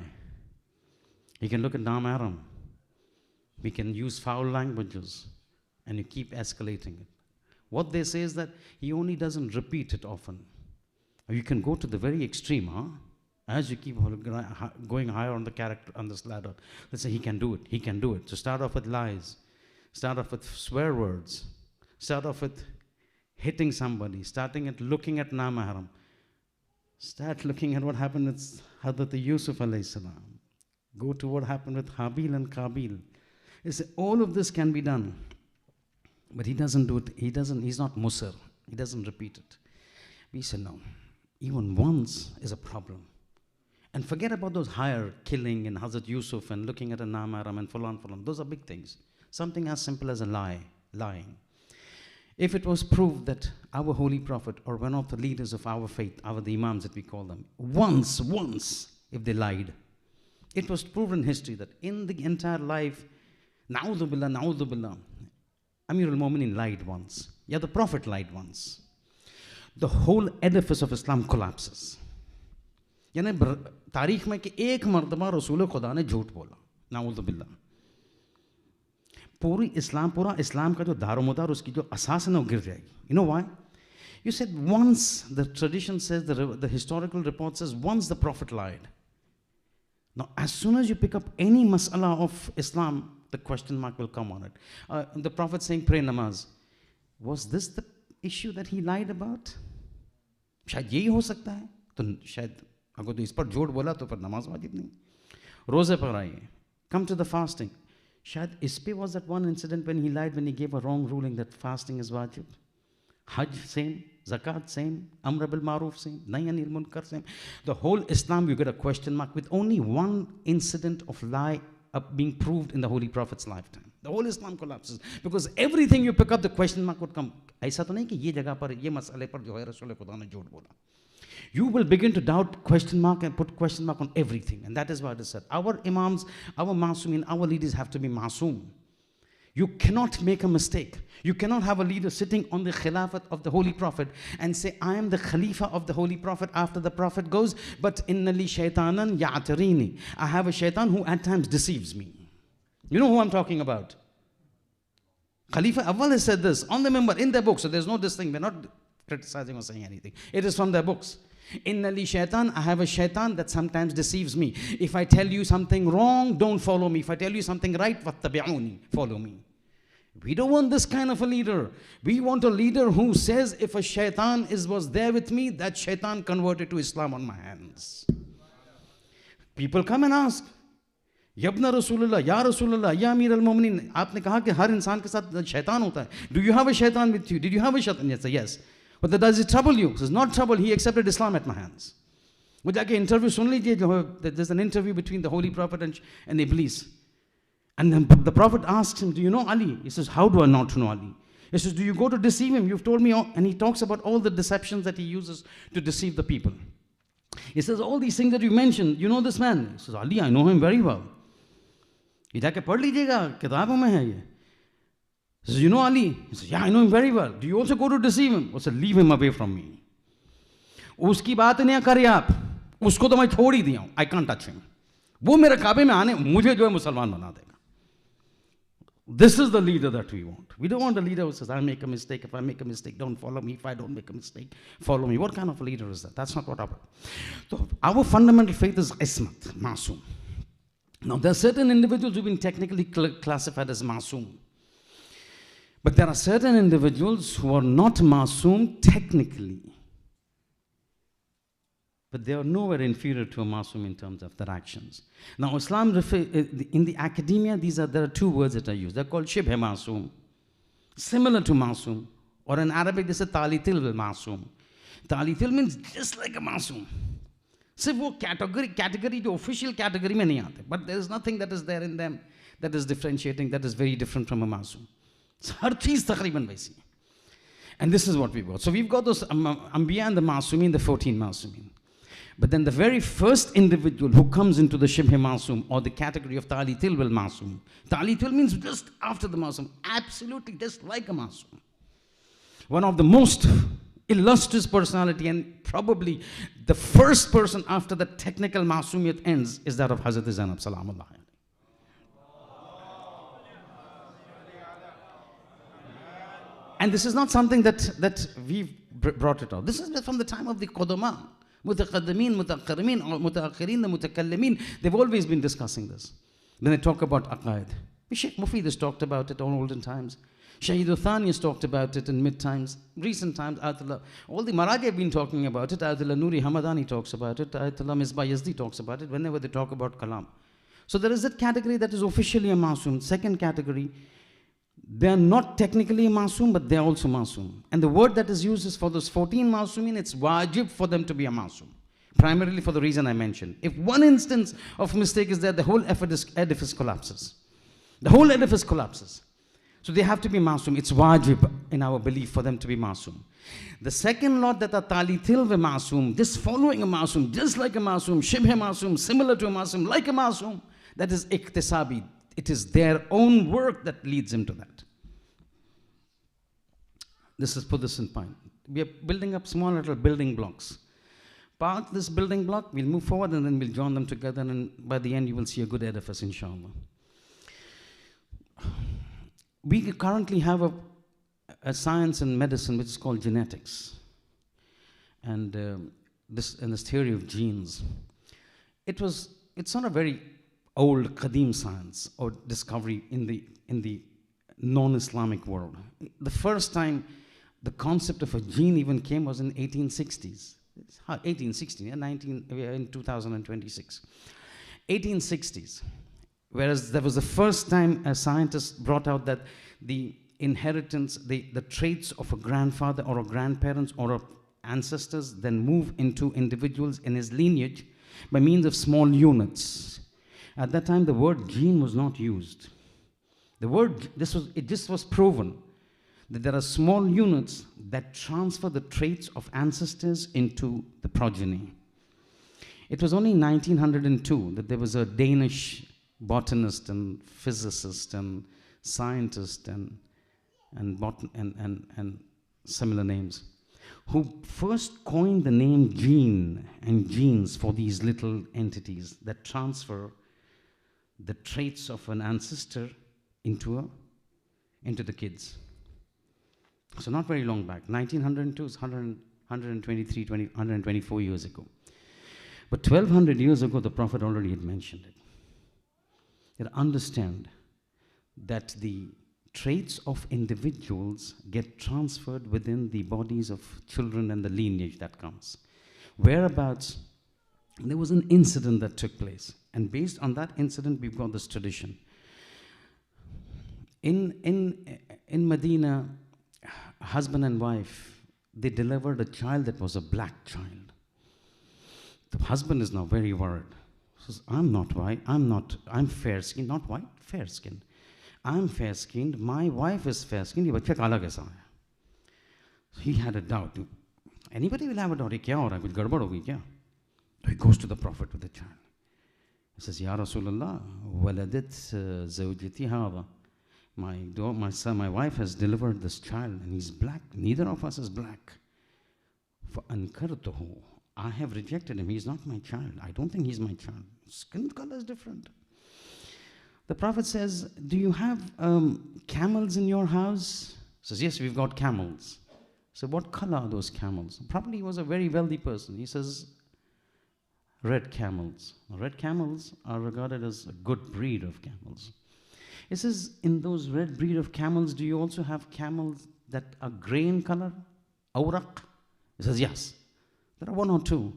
He can look at Naam Haram. We can use foul languages. And you keep escalating it. What they say is that he only doesn't repeat it often. You can go to the very extreme, as you keep going higher on the character, on this ladder. Let's say he can do it. So start off with lies. Start off with swear words. Start off with hitting somebody. Starting at looking at Naam Haram. Start looking at what happened with Hazrat Yusuf alayhi salam. Go to what happened with Habil and Qabil. All of this can be done. But he doesn't do it. He's not Musar. He doesn't repeat it. We said no. Even once is a problem. And forget about those higher killing and Hazrat Yusuf and looking at a Naam Haram and fulan. Those are big things. Something as simple as a lying. If it was proved that our Holy Prophet or one of the leaders of our faith, the Imams that we call them, once, if they lied, it was proven in history that in the entire life, na'udhu billah, Amir al-Mu'minin lied once. Yeah, the Prophet lied once. The whole edifice of Islam collapses. यानी तारीख में कि एक मर्तबा रसूल खुदा ने झूठ बोला, नाउज़ु बिल्लाह. पूरा इस्लाम का जो दारोमदार उसकी जो असास है ना वो गिर जाएगी. You know why? You said once, the tradition says, the historical report says, once the Prophet lied. Now, as soon as you pick up any mas'ala of Islam, the question mark will come on it. The Prophet saying, pray namaz. Was this the issue that he lied about? शायद यही हो सकता है. तो शायद अगर तो इस पर झूठ बोला तो फिर नमाज वाजिब नहीं. रोज़े पर आइए. Come to the fasting. शायद इस पे was that one incident when he lied, when he gave a wrong ruling that fasting is wajib. Hajj same, zakat same, amr bil maruf same, nahy anil munkar same. The whole Islam you get a question mark with only one incident of lie being proved in the Holy Prophet's lifetime. The whole Islam collapses because everything you pick up, the question mark would come. ऐसा तो नहीं कि ये जगह पर ये मसले पर जो है रसूल खुदा ने झूठ बोला. You will begin to doubt question mark and put question mark on everything, and that is why it is said our imams, our masumin, our leaders have to be masoom. You cannot make a mistake. You cannot have a leader sitting on the khilafat of the Holy Prophet and say, I am the Khalifa of the Holy Prophet after the Prophet goes, but inna li shaytanan ya'tarini. I have a shaitan who at times deceives me. You know who I'm talking about? Khalifa Awwal has said this on the member in their book. So there's no this thing. We're not criticizing or saying anything. It is from their books. Inna li shaitan, I have a shaitan that sometimes deceives me. If I tell you something wrong, don't follow me. If I tell you something right, fattabi'uni, follow me. We don't want this kind of a leader. We want a leader who says, if a shaitan was there with me, that shaitan converted to Islam on my hands. People come and ask, Yabna Rasulullah, Ya Rasulullah, Ya Amir al-Mu'minin, aapne kaha ki har insan ke saath shaitan hota hai. Do you have a shaitan with you? Did you have a shaitan? Yes, yes. But does it trouble you? He says, not trouble. He accepted Islam at my hands. वो जाके interview सुन लीजिए, there's an interview between the Holy Prophet and Iblis. And then the Prophet asks him, do you know Ali? He says, how do I not know Ali? He says, do you go to deceive him? You've told me all. And he talks about all the deceptions that he uses to deceive the people. He says, all these things that you mentioned, you know this man? He says, Ali, I know him very well. He जाके पढ़ लीजिएगा, किताबों में है ये. He says, you know Ali? He says, yeah, I know him very well. Do you also go to deceive him? He says, leave him away from me. उसकी बात नहीं करिए आप. उसको तो मैं छोड़ ही दिया हूँ. I can't touch him. वो मेरे काबे में आने, मुझे जो है मुसलमान बना देगा. This is the leader that we want. We don't want a leader who says, I make a mistake. If I make a mistake, don't follow me. If I don't make a mistake, follow me. What kind of a leader is that? That's not what our fundamental faith is ismat, masoom. Now, there are certain individuals who've been technically classified as masoom. But there are certain individuals who are not masoom technically. But they are nowhere inferior to a masoom in terms of their actions. Now, Islam, in the academia, there are two words that are used. They're called shibh masoom, similar to masoom, or in Arabic, they say talitil masoom. Talitil means just like a masoom. सिर्फ वो category जो official category में नहीं आते. But there is nothing that is there in them that is differentiating, that is very different from a masoom. So हर चीज़ तकरीबन वैसी है. And this is what we've got. So we've got those Anbiya and the Masumin, the 14 Masumin. But then the very first individual who comes into the Shibh Masum or the category of Talitil wal Masum. Talitil means just after the Masum, absolutely just like a Masum. One of the most illustrious personality and probably the first person after the technical Masumiyat ends is that of Hazrat Zaynab Salamullah. And this is not something that we've brought it out. This is from the time of the Qudama. Mutaqaddimin, Mutaqarrimin, Mutaakhirin, the Mutakallimin, they've always been discussing this. When they talk about Aqaid. Shaykh Mufid has talked about it in olden times. Shahid Uthani has talked about it in mid times, recent times. Ayatollah, all the Maraji have been talking about it. Ayatollah Nuri Hamadani talks about it. Ayatollah Misbah Yazdi talks about it whenever they talk about Kalam. So there is that category that is officially a Masoom. Second category, they are not technically a Masoom, but they are also Masoom. And the word that is used is for those 14 Masoomin, it's wajib for them to be a Masoom. Primarily for the reason I mentioned. If one instance of mistake is there, the whole edifice collapses. The whole edifice collapses. So they have to be Masoom. It's wajib in our belief for them to be Masoom. The second lot that are Talitil ve Masoom, just following a Masoom, just like a Masoom, Shibhe Masoom, similar to a Masoom, like a Masoom, that is Iktisabi. It is their own work that leads him to that. Put this in point. We are building up small little building blocks. Park this building block, we'll move forward and then we'll join them together, and by the end you will see a good edifice, inshallah. We currently have a science and medicine which is called genetics. And this theory of genes. It's not a very old Qadim science or discovery in the non-Islamic world. The first time the concept of a gene even came was in 1860s. 1860, in 2026. 1860s. Whereas that was the first time a scientist brought out that the inheritance, the traits of a grandfather or a grandparents or a ancestors then move into individuals in his lineage by means of small units. At that time, the word gene was not used. It just was proven that there are small units that transfer the traits of ancestors into the progeny. It was only in 1902 that there was a Danish botanist and physicist and scientist and similar names who first coined the name gene and genes for these little entities that transfer the traits of an ancestor into the kids. So not very long back. 1902 is 124 years ago. But 1200 years ago, the Prophet already had mentioned it. You understand that the traits of individuals get transferred within the bodies of children and the lineage that comes. Whereabouts, there was an incident that took place. And based on that incident, we've got this tradition. In Medina, husband and wife, they delivered a child that was a black child. The husband is now very worried. He says, I'm not white, I'm fair-skinned, not white, fair-skinned. I'm fair-skinned, my wife is fair-skinned, ye bachcha kala kaisa hai? He had a doubt. Anybody will have a doubt, ye kya ho raha hai, kuch gadbad ho gayi kya? So he goes to the Prophet with the child. He says, Ya Rasulullah, waladat zawjati hadha. My wife has delivered this child and he's black. Neither of us is black. فَأَنْكَرْتُهُ. I have rejected him. He's not my child. I don't think he's my child. Skin color is different. The Prophet says, do you have camels in your house? He says, yes, we've got camels. So what color are those camels? Probably he was a very wealthy person. He says, red camels. Red camels are regarded as a good breed of camels. He says, in those red breed of camels, do you also have camels that are grey in color? Awraq? He says, yes. There are one or two.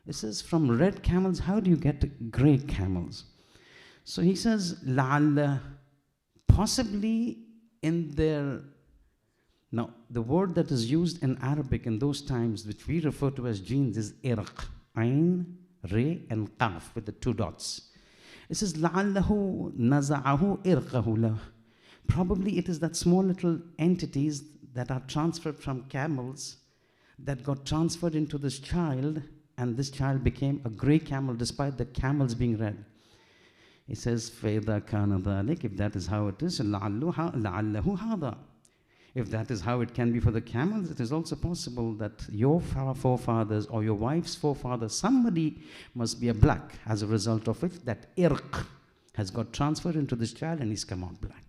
It says, from red camels, how do you get grey camels? So he says, la'alla, possibly in their... Now, the word that is used in Arabic in those times, which we refer to as genes, is irq, ayn, re, and qaf, with the two dots. It says, لَعَلَّهُ نَزَعَهُ إِرْقَهُ لَهُ. Probably it is that small little entities that are transferred from camels that got transferred into this child, and this child became a grey camel despite the camels being red. He says, فَإِذَا كَانَ ذَلِكَ. If that is how it is, لَعَلَّهُ هَذَا. If that is how it can be for the camels, it is also possible that your forefathers or your wife's forefathers, somebody must be a black as a result of it, that irq has got transferred into this child and he's come out black.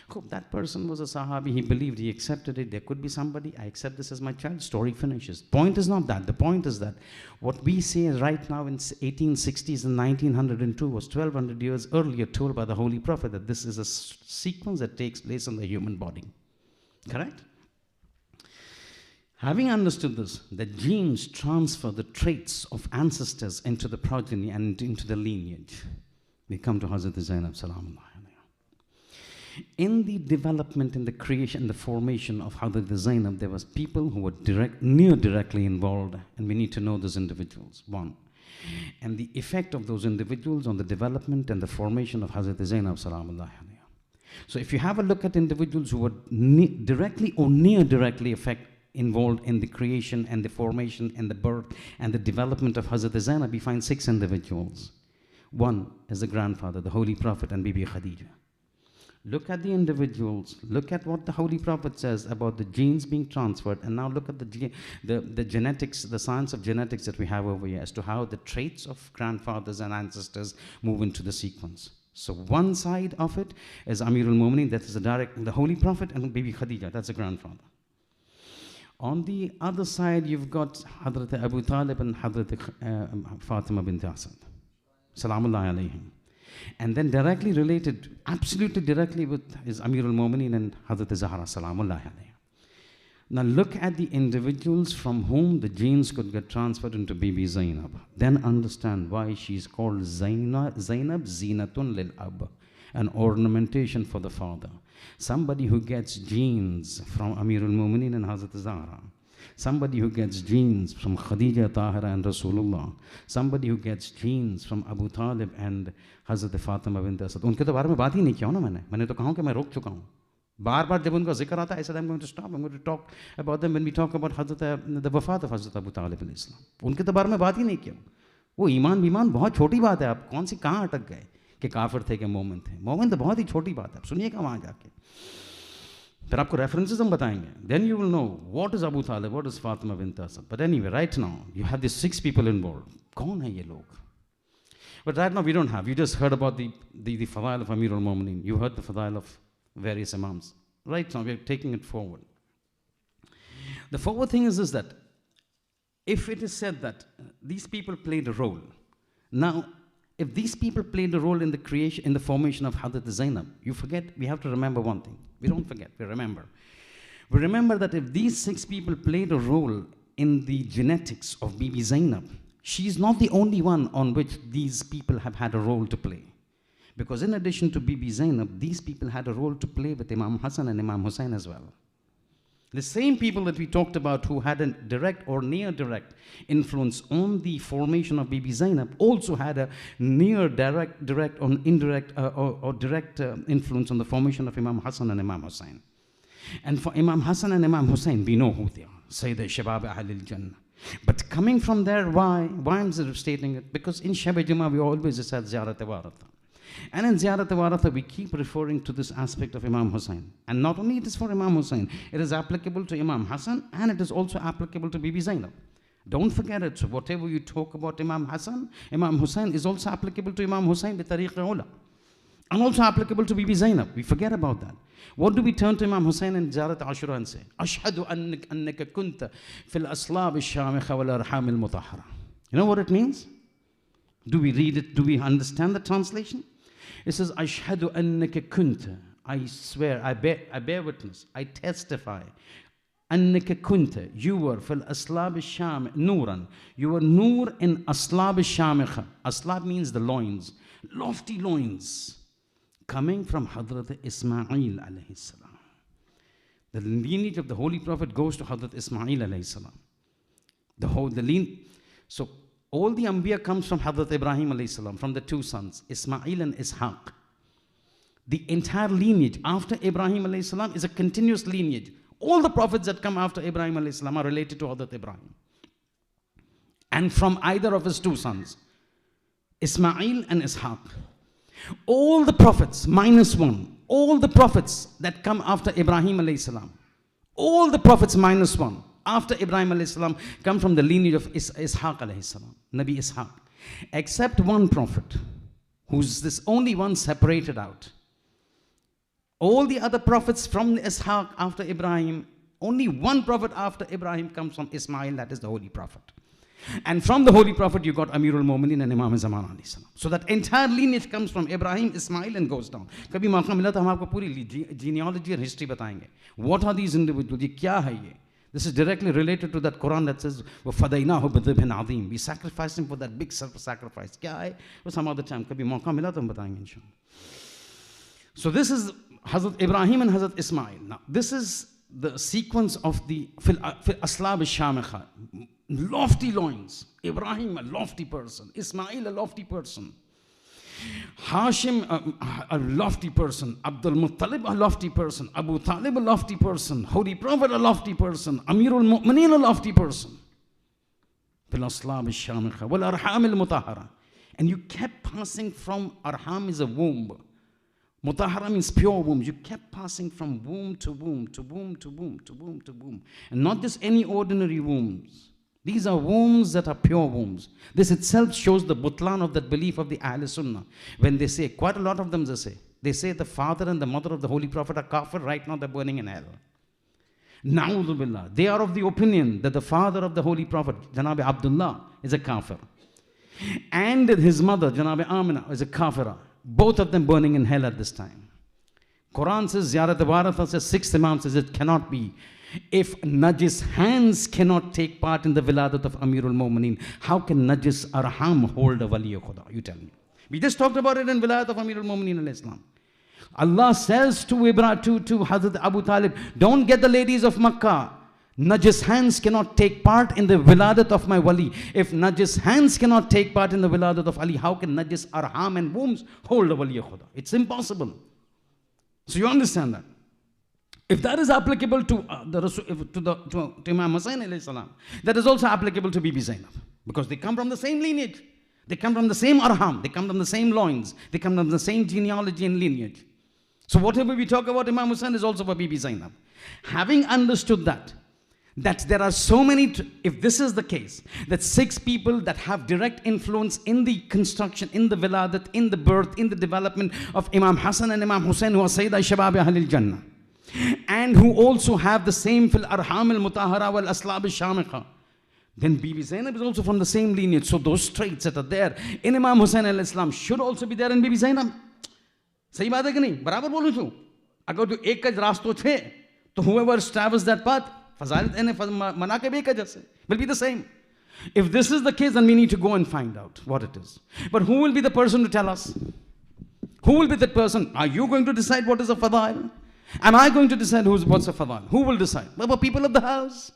Hope that person was a Sahabi, he believed, he accepted it, there could be somebody, I accept this as my child, story finishes. Point is not that, the point is that what we say right now in 1860s and 1902 was 1200 years earlier told by the Holy Prophet that this is a sequence that takes place in the human body. Correct? Having understood this, that genes transfer the traits of ancestors into the progeny and into the lineage, we come to Hazrat Zaynab salamullah. In the development, in the creation, the formation of Hazrat Zaynab, there was people who were near directly involved, and we need to know those individuals. One. And the effect of those individuals on the development and the formation of Hazrat Zaynab salamullah. So if you have a look at individuals who were directly or near directly involved in the creation and the formation and the birth and the development of Hazrat Zaynab, we find 6 individuals. One is the grandfather, the Holy Prophet, and Bibi Khadija. Look at the individuals, look at what the Holy Prophet says about the genes being transferred, and now look at the genetics, the science of genetics that we have over here as to how the traits of grandfathers and ancestors move into the sequence. So one side of it is Amirul Mu'mineen, that is the Holy Prophet, and Bibi Khadija, that's the grandfather. On the other side, you've got Hadrat Abu Talib and Hadrat Fatima bint Asad. Salamullahi alayhim. And then directly related, absolutely directly with is Amirul Mu'mineen and Hadrat Zahra. Salamullahi alayhim. Now look at the individuals from whom the genes could get transferred into Bibi Zaynab. Then understand why she's called Zaynab Zinatun lil Ab, an ornamentation for the father. Somebody who gets genes from Amirul Mu'mineen and Hazrat Zahra. Somebody who gets genes from Khadija Tahira and Rasulullah. Somebody who gets genes from Abu Talib and Hazrat Fatima bint Asad. उनके तो बारे में बात ही नहीं किया ना मैंने तो कहा कि मैं रोक चुका हूँ. बार-बार जब उनका जिक्र आता है, I said I'm going to stop. I'm going to talk about them when we talk about the wafat of Hazrat Abu Talib in Islam. उनके तो बारे में बात ही नहीं किया. वो ईमान बहुत छोटी बात है. आप कौन सी कहाँ अटक गए कि काफिर थे कि मोमिन थे. मोमिन तो बहुत ही छोटी बात है. सुनिएगा वहाँ जाके. फिर आपको references हम बताएंगे. Then you will know what is Abu Talib, what is Fatima bint Asad. But anyway, right now you have these 6 people involved. कौन है ये लोग? But right now we don't have. You just heard about the fadail of Amirul Mu'mineen. You heard the fadail of various imams. Right now we are taking it forward. The forward thing is this, that if it is said that these people played a role, now if these people played a role in the creation, in the formation of Hazrat Zaynab, you forget, we have to remember one thing. We don't forget, we remember. We remember that if these 6 people played a role in the genetics of Bibi Zaynab, she's not the only one on which these people have had a role to play. Because in addition to Bibi Zaynab, these people had a role to play with Imam Hassan and Imam Husayn as well. The same people that we talked about who had a direct or near direct influence on the formation of Bibi Zaynab also had a near direct or indirect or direct influence on the formation of Imam Hassan and Imam Husayn. And for Imam Hassan and Imam Husayn, we know who they are. Sayyid Shabab Ahlil Jannah. But coming from there, why am I stating it? Because in Shab Jummah we always said Ziyarat Waratha. And in Ziyarat Waratha, we keep referring to this aspect of Imam Husayn. And not only it is for Imam Husayn, it is applicable to Imam Hassan, and it is also applicable to Bibi Zaynab. Don't forget it. So whatever you talk about Imam Hassan, Imam Husayn is also applicable to Imam Husayn bi tariq ula. And also applicable to Bibi Zaynab. We forget about that. What do we turn to Imam Husayn in Ziyarat Ashura and say? Ashhadu annaka kunta fil aslab al-shamikha wal arham al-mutahhara. You know what it means? Do we read it? Do we understand the translation? It says, Ashhadu annaka kunta. I swear, I bear witness, I testify. Annaka kunta. You were fil aslab al-sham nuran. You were nur in aslab al-shamikha. Aslab means the loins. Lofty loins. Coming from Hadrat Ismail alayhi salam. The lineage of the Holy Prophet goes to Hadrat Ismail alayhi salam. So all the Anbiya comes from Hadrat Ibrahim alayhi salam, from the 2 sons, Ismail and Ishaq. The entire lineage after Ibrahim alayhi salam is a continuous lineage. All the prophets that come after Ibrahim alayhi salam are related to Hadrat Ibrahim. And from either of his 2 sons, Ismail and Ishaq. All the prophets, minus 1, all the prophets that come after Ibrahim alayhi salam, all the prophets minus 1, after Ibrahim alayhi salam, come from the lineage of Ishaq alayhi salam, Nabi Ishaq. Except one prophet, who's this only one separated out. All the other prophets from Ishaq after Ibrahim, only one prophet after Ibrahim comes from Ismail, that is the Holy Prophet. And from the Holy Prophet, you got Amirul Mu'minin and Imam Zaman alayhi salam. So that entire lineage comes from Ibrahim, Ismail, and goes down. Kabhi mauka mila to hum aapko puri genealogy and history batayenge. What are these individuals? Ye kya hai ye? This is directly related to that Quran that says, وَفَدَيْنَاهُ بِذِبْهٍ عَظِيمٍ. We sacrificed him for that big sacrifice. Kya hai? Wo some other time. Kabhi mauka mila to hum batayenge inshallah. So this is Hazrat Ibrahim and Hazrat Ismail. Now, this is the sequence of the Aslab al-Shamikha. Lofty loins. Ibrahim, a lofty person. Ismail, a lofty person. Hashim, a lofty person. Abdul Muttalib, a lofty person. Abu Talib, a lofty person. Holy Prophet, a lofty person. Amirul Mu'mineen, a lofty person. Fil aslab al-Shamikha wal arham al-mutahhara. And you kept passing from, arham is a womb. Mutahhara means pure womb. You kept passing from womb to womb, to womb to womb, to womb to womb. And not just any ordinary wombs. These are wombs that are pure wombs. This itself shows the butlan of that belief of the Ahl Sunnah. When they say, quite a lot of them they say the father and the mother of the Holy Prophet are kafir, right now they're burning in hell. Na'udhu billah. They are of the opinion that the father of the Holy Prophet, Janab Abdullah, is a kafir. And his mother, Janab Amina, is a kafira. Both of them burning in hell at this time. Quran says, Ziyarat Waratha says, 6th Imam says, it cannot be. If najis hands cannot take part in the viladat of Amirul Mu'mineen, how can najis arham hold a wali of Khuda? You tell me. We just talked about it in viladat of Amirul Mu'mineen in Islam. Allah says to Hazrat Abu Talib, don't get the ladies of Makkah. Najis hands cannot take part in the viladat of my wali. If najis hands cannot take part in the viladat of Ali, how can najis arham and wombs hold a wali of Khuda? It's impossible. So you understand that. If that is applicable to Imam Husayn alayhi salam, that is also applicable to Bibi Zaynab. Because they come from the same lineage. They come from the same arham. They come from the same loins. They come from the same genealogy and lineage. So whatever we talk about Imam Husayn is also for Bibi Zaynab. Having understood that there are so many, if this is the case, that 6 people that have direct influence in the construction, in the viladat, in the birth, in the development of Imam Hassan and Imam Husayn, who are Sayyid Shabab Ahlil Jannah, and who also have the same fil arham al-mutahhara wal aslab al-shamikha, Then Bibi Zaynab is also from the same lineage. So those traits that are there in Imam Husayn al-Islam should also be there in Bibi Zaynab. सही बात है कि नहीं? बराबर बोलूं क्यों? अगर जो एक का रास्तों थे, तो whoever travels that path, फजाइल ने मना के भी एक जैसे, will be the same. If this is the case, then we need to go and find out what it is. But who will be the person to tell us? Who will be that person? Are you going to decide what is a fadail? Am I going to decide what's a fadail? Who will decide? Well, people of the house.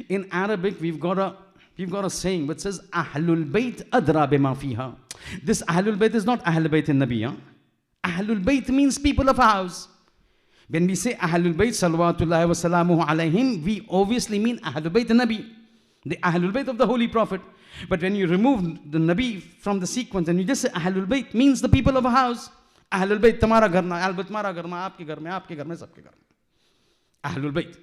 In Arabic, we've got a saying which says, Ahlul Bayt adra bima fiha. This Ahlul Bayt is not Ahlul Bayt in Nabiya. Ahlul Bayt means people of a house. When we say Ahlul Bayt salawatullahi wa salamuhu alayhim, we obviously mean Ahlul Bayt Nabi, the Ahlul Bayt of the Holy Prophet. But when you remove the Nabi from the sequence and you just say Ahlul Bayt, means the people of a house. Ahlul Bayt tamara घर ना, Ahlul Bayt तुम्हारा घर में, आपके घर में, सबके घर में. Ahlul Bayt.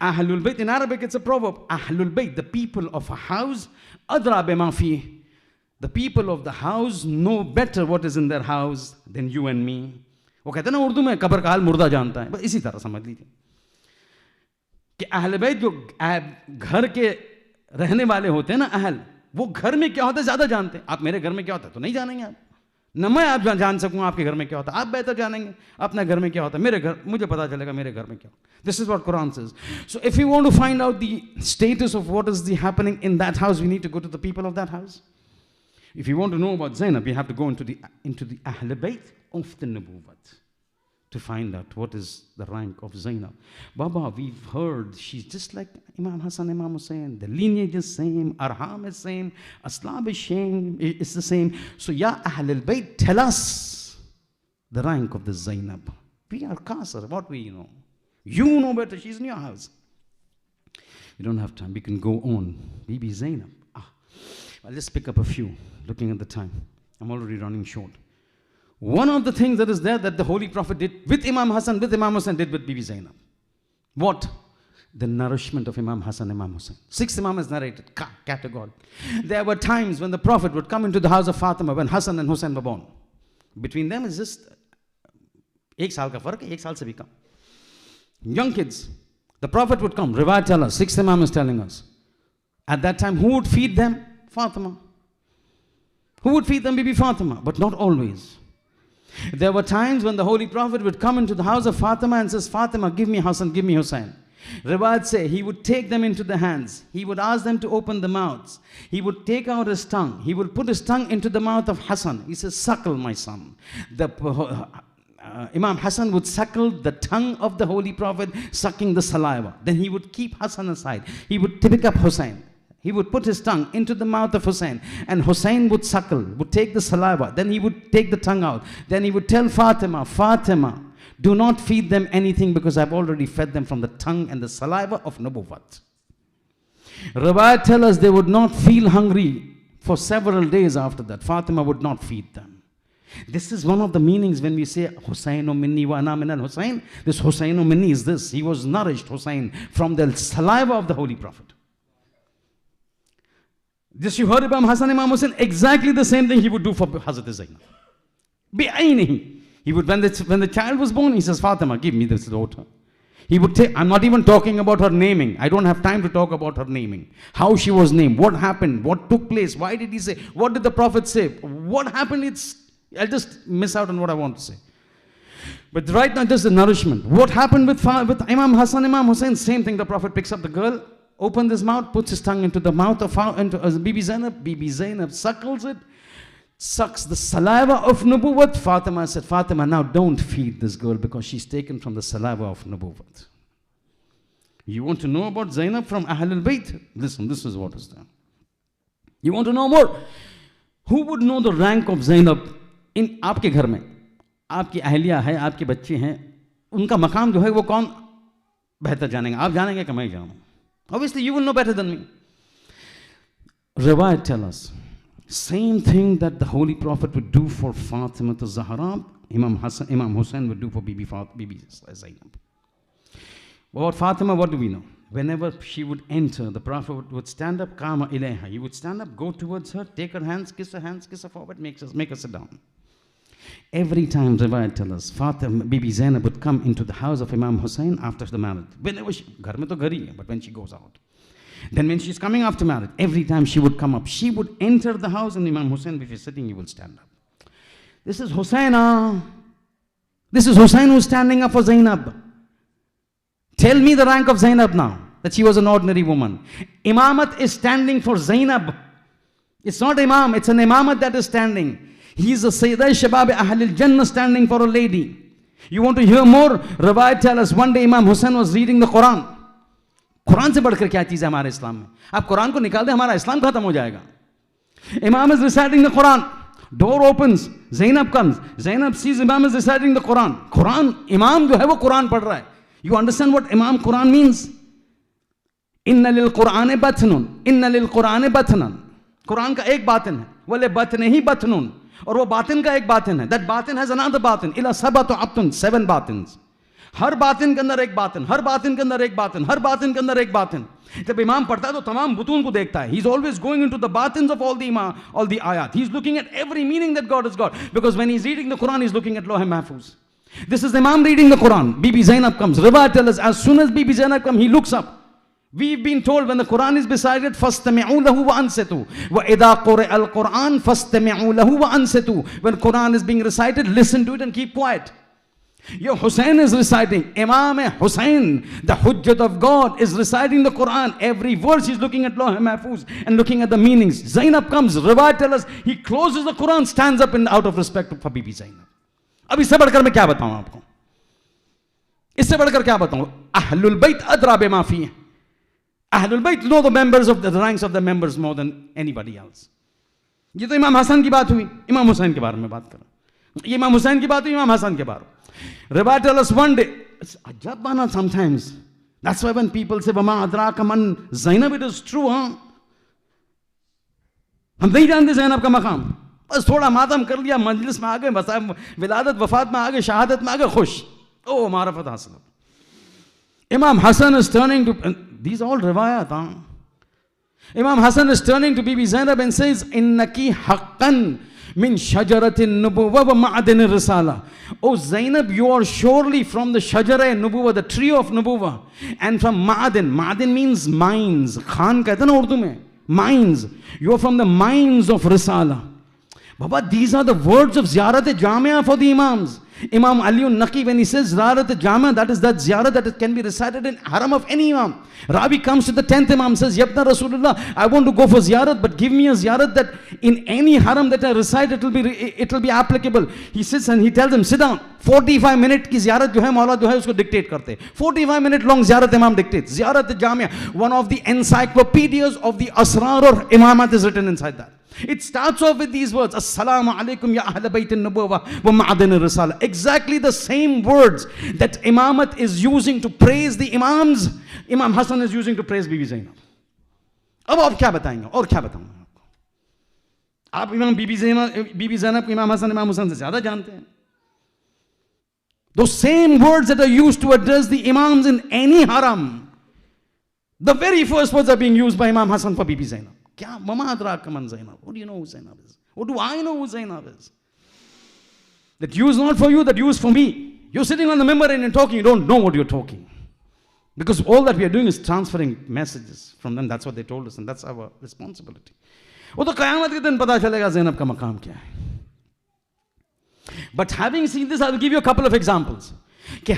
Ahlul Bayt in Arabic it's a proverb. Ahlul Bayt, the people of a house, adra bima fi. The people of the house know better what is in their house than you and me. वो कहते हैं ना उर्दू में कब्र का हाल मुर्दा जानता है, बस इसी तरह समझ लीजिए कि अहल बैत जो घर के रहने वाले होते हैं ना, अहल, वो घर में क्या होता है ज्यादा जानते हैं. आप मेरे घर में क्या होता है तो नहीं जानेंगे आप, न मैं आप जान सकूं आपके घर में क्या होता है. आप बेहतर जानेंगे अपने घर में क्या होता है, मेरे घर मुझे पता चलेगा मेरे घर में क्या. This is what Quran says. So if you want to find out the status of what is happening in that house, we need to go to the people of that house. If you want to know about Zaynab, you have to go into the Ahl Bayt of the Nubuwwat to find out what is the rank of Zaynab. Baba, we've heard she's just like Imam Hassan, Imam Husayn. The lineage is same, Arham is same, Aslab is the same. So Ya Ahl al-Bayt, tell us the rank of the Zaynab. We are Qasr, what we know. You know better, she's in your house. We don't have time, we can go on. Bibi Zaynab. I'll just pick up a few, looking at the time. I'm already running short. One of the things that is there that the Holy Prophet did with Imam Hassan, with Imam Hussain, did with Bibi Zaynab. What? The nourishment of Imam Hassan, Imam Hussain. 6th Imam is narrated, categorical. There were times when the Prophet would come into the house of Fatima when Hassan and Hussain were born. Between them is just 1 saal ka fark, 1 saal se bhi kam. Young kids, the Prophet would come. Riwayat tell us, 6th Imam is telling us. At that time, who would feed them? Fatima. Who would feed them? Bibi Fatima. But not always. There were times when the Holy Prophet would come into the house of Fatima and says, Fatima, give me Hassan, give me Husayn. Riwayat say, he would take them into the hands. He would ask them to open the mouths. He would take out his tongue. He would put his tongue into the mouth of Hassan. He says, suckle my son. Imam Hassan would suckle the tongue of the Holy Prophet, sucking the saliva. Then he would keep Hassan aside. He would pick up Husayn. He would put his tongue into the mouth of Husayn, and Husayn would suckle, would take the saliva. Then he would take the tongue out. Then he would tell Fatima, Fatima, do not feed them anything because I've already fed them from the tongue and the saliva of Nubuwwat. Riwayat tell us they would not feel hungry for several days after that. Fatima would not feed them. This is one of the meanings when we say Husainu minni wa ana min al-Husayn. This Husainu minni is this. He was nourished, Husayn, from the saliva of the Holy Prophet. Just you heard Imam Hassan, Imam Hussain, exactly the same thing he would do for Hazrat Zaynab. Bi'aynihi. He would, when the child was born, he says, Fatima, give me this daughter. He would take, I'm not even talking about her naming. I don't have time to talk about her naming. How she was named, what happened, what took place, why did he say, what did the Prophet say, what happened, I'll just miss out on what I want to say. But right now, just the nourishment. What happened with Imam Hassan, Imam Hussain, same thing, the Prophet picks up the girl, opens his mouth, puts his tongue into the mouth of Bibi Zaynab. Bibi Zaynab suckles it, sucks the saliva of Nubuwwat. Fatima said, Fatima, now don't feed this girl because she's taken from the saliva of Nubuwwat. You want to know about Zaynab from Ahlul Bayt? Listen, this is what is there. You want to know more? Who would know the rank of Zaynab in आपके घर में? आपकी अहलिया है, आपके बच्चे हैं, उनका मकाम जो है वो कौन बेहतर जानेंगे? आप जानेंगे कि मैं जानूं? Obviously, you will know better than me. Riwayat tell us, same thing that the Holy Prophet would do for Fatima to Zahra, Imam Hussain would do for Bibi Zaynab. About Fatima, what do we know? Whenever she would enter, the Prophet would stand up, Kama ilayha. He would stand up, go towards her, take her hands, kiss her forward, make her sit down. Every time, Riwayat tell us, Fatima, Bibi Zaynab would come into the house of Imam Husayn after the marriage. Whenever she, ghar mein to ghar hi hai, but when she goes out. Then when she's coming after marriage, every time she would come up, she would enter the house and Imam Husayn, if he's sitting, he will stand up. This is Husayn. This is Husayn who's standing up for Zaynab. Tell me the rank of Zaynab now, that she was an ordinary woman. Imamat is standing for Zaynab. It's not Imam, it's an Imamat that is standing. He's a Sayyidah Shabab Ahlil Jannah standing for a lady. You want to hear more? Rawayat tell us one day Imam Husayn was reading the Quran. Quran से बढ़कर क्या चीज़ है हमारे इस्लाम में? आप कुरान को निकाल दें, हमारा इस्लाम खत्म हो जाएगा. Imam is reciting the Quran. Door opens. Zaynab comes. Zaynab sees Imam is reciting the Quran. Quran, Imam जो है वो कुरान पढ़ रहा है. You understand what Imam Quran means? Inna lil Qur'ane batnun. Inna lil Qur'ane batnan. Quran का एक बातिन है. वले batne ही batnun. और वो बातिन का एक बातिन है. That batin has another batin. Ila sabatu abtun. 7 batins. हर बातिन के अंदर एक बातिन, हर बातिन के अंदर एक बातिन, हर बातिन के अंदर एक बातिन. जब इमाम पढ़ता है तो तमाम बुतून को देखता है. He's always going into the batins of all the ayat. He's looking at every meaning that God has got. Because when he's reading the Quran, he's looking at Lawh Mahfuz. This is the Imam reading the Quran. Bibi Zaynab comes. Riwayat tells us, as soon as Bibi Zaynab comes, he looks up. We've been told when the Quran is beside it, فَاسْتَمِعُوا لَهُ وَأَنْسِتُوا وَإِذَا قُرِئَ الْقُرْآنِ فَاسْتَمِعُوا لَهُ وَأَنْسِتُوا. When Quran is being recited, listen to it and keep quiet. Your Husayn is reciting. Imam Husayn, the Hujjat of God, is reciting the Quran. Every verse he's looking at Lawh Mahfuz and looking at the meanings. Zaynab comes. Riwayat tells us, he closes the Quran, stands up out of respect for Bibi Zaynab. अब इससे बढ़कर मैं क्या बताऊं आपको? इससे बढ़कर क्या बताऊं? Ahlul Bayt adra bima fi. Ahlul Bayt know the members of the ranks of the members more than anybody else. ये तो इमाम हसन की बात हुई. इमाम हुसैन के बारे में बात करें. ये इमाम हुसैन की बात हुई, इमाम हसन के बारे में. Riwayat tell us one day, it's ajab bana sometimes. That's why when people say, Wama adraka man Zaynab, it is true, huh? हम नहीं जानते ज़ैनब का मकाम. बस थोड़ा मातम कर लिया, मजलिस में आ गए, बस विलादत वफात में आ गए, शहादत में आ गए, खुश. Oh, मारफत हासिल. Imam Hassan is turning to, these all riwayat, huh? Imam Hassan is turning to Bibi Zaynab and says, Innaki haqqan min shajaratin nubuwa wa ma'adin risala. Oh Zaynab, you are surely from the shajara nubuwa, the tree of nubuwa, and from ma'adin. Ma'adin means mines. Khan कहते हैं ना उर्दू में, mines. You are from the mines of risala. Baba, these are the words of ziyarat jamia for the imams. Imam Ali al-Naqi, when he says ziyarat jamia, that is that ziyarat that can be recited in haram of any imam. Rabi comes to the 10th imam, says, Yabna Rasulullah, I want to go for ziyarat, but give me a ziyarat that in any haram that I recite, it will be applicable. He sits and he tells him, sit down. 45 minute ki ziyarat jo hai, Maula jo hai, usko dictate karte. 45 minute long ziyarat imam dictates. Ziyarat jamia, one of the encyclopedias of the asrar or imamat is written inside that. It starts off with these words, Assalamu alaikum ya ahla baytin nubuwa wa ma'adin risala. Exactly the same words that imamat is using to praise the imams, Imam Hassan is using to praise Bibi Zaynab. अब आप क्या बताएंगे और क्या बताऊंगा आपको? आप इमाम बीबी ज़ैनब को इमाम हसन इमाम हुसैन से ज़्यादा जानते हैं. Those same words that are used to address the imams in any haram, the very first words are being used by Imam Hassan for Bibi Zaynab. क्या ममा अदराक मन Zaynab? What do you know who Zaynab is? What do I know who Zaynab is? That use not for you, that use for me. You're sitting on the member and you're talking, you don't know what you're talking. Because all that we are doing is transferring messages from them. That's what they told us, and that's our responsibility. वो तो क़यामत के दिन पता चलेगा ज़ैनब का मकाम क्या है. But having seen this, I will give you a couple of examples.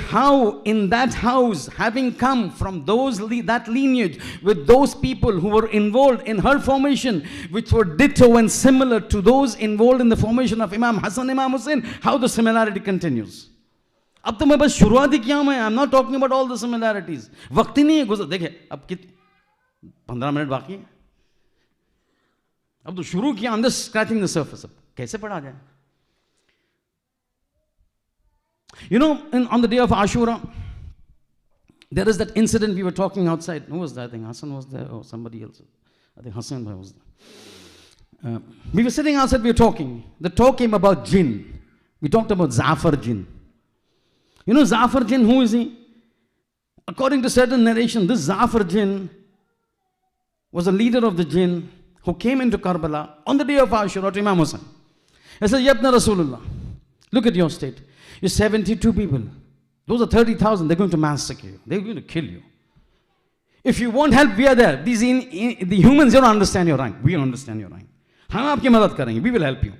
How in that house, having come from that lineage with those people who were involved in her formation, which were ditto and similar to those involved in the formation of Imam Hassan, Imam Husayn, how the similarity continues. अब तो मैं बस शुरुआत ही किया मैं. I'm not talking about all the similarities. वक्त ही नहीं है गुजर. देखिए अब 15 मिनट बाकी है. अब तो शुरू किया. I'm just scratching the surface. अब कैसे पढ़ा जाए? You know, on the day of Ashura, there is that incident we were talking outside. Who was that? I think Hassan was there or somebody else. I think Hassan was there. We were sitting outside, we were talking. The talk came about jinn. We talked about Zafar jinn. You know Zafar jinn, who is he? According to certain narration, this Zafar jinn was a leader of the jinn who came into Karbala on the day of Ashura to Imam Husayn. He said, Yabna Rasulullah, look at your state. You're 72 people. Those are 30,000. They're going to massacre you. They're going to kill you. If you want help, we are there. The humans don't understand your rank. We understand your rank. हम आपकी मदद करेंगे. We will help you.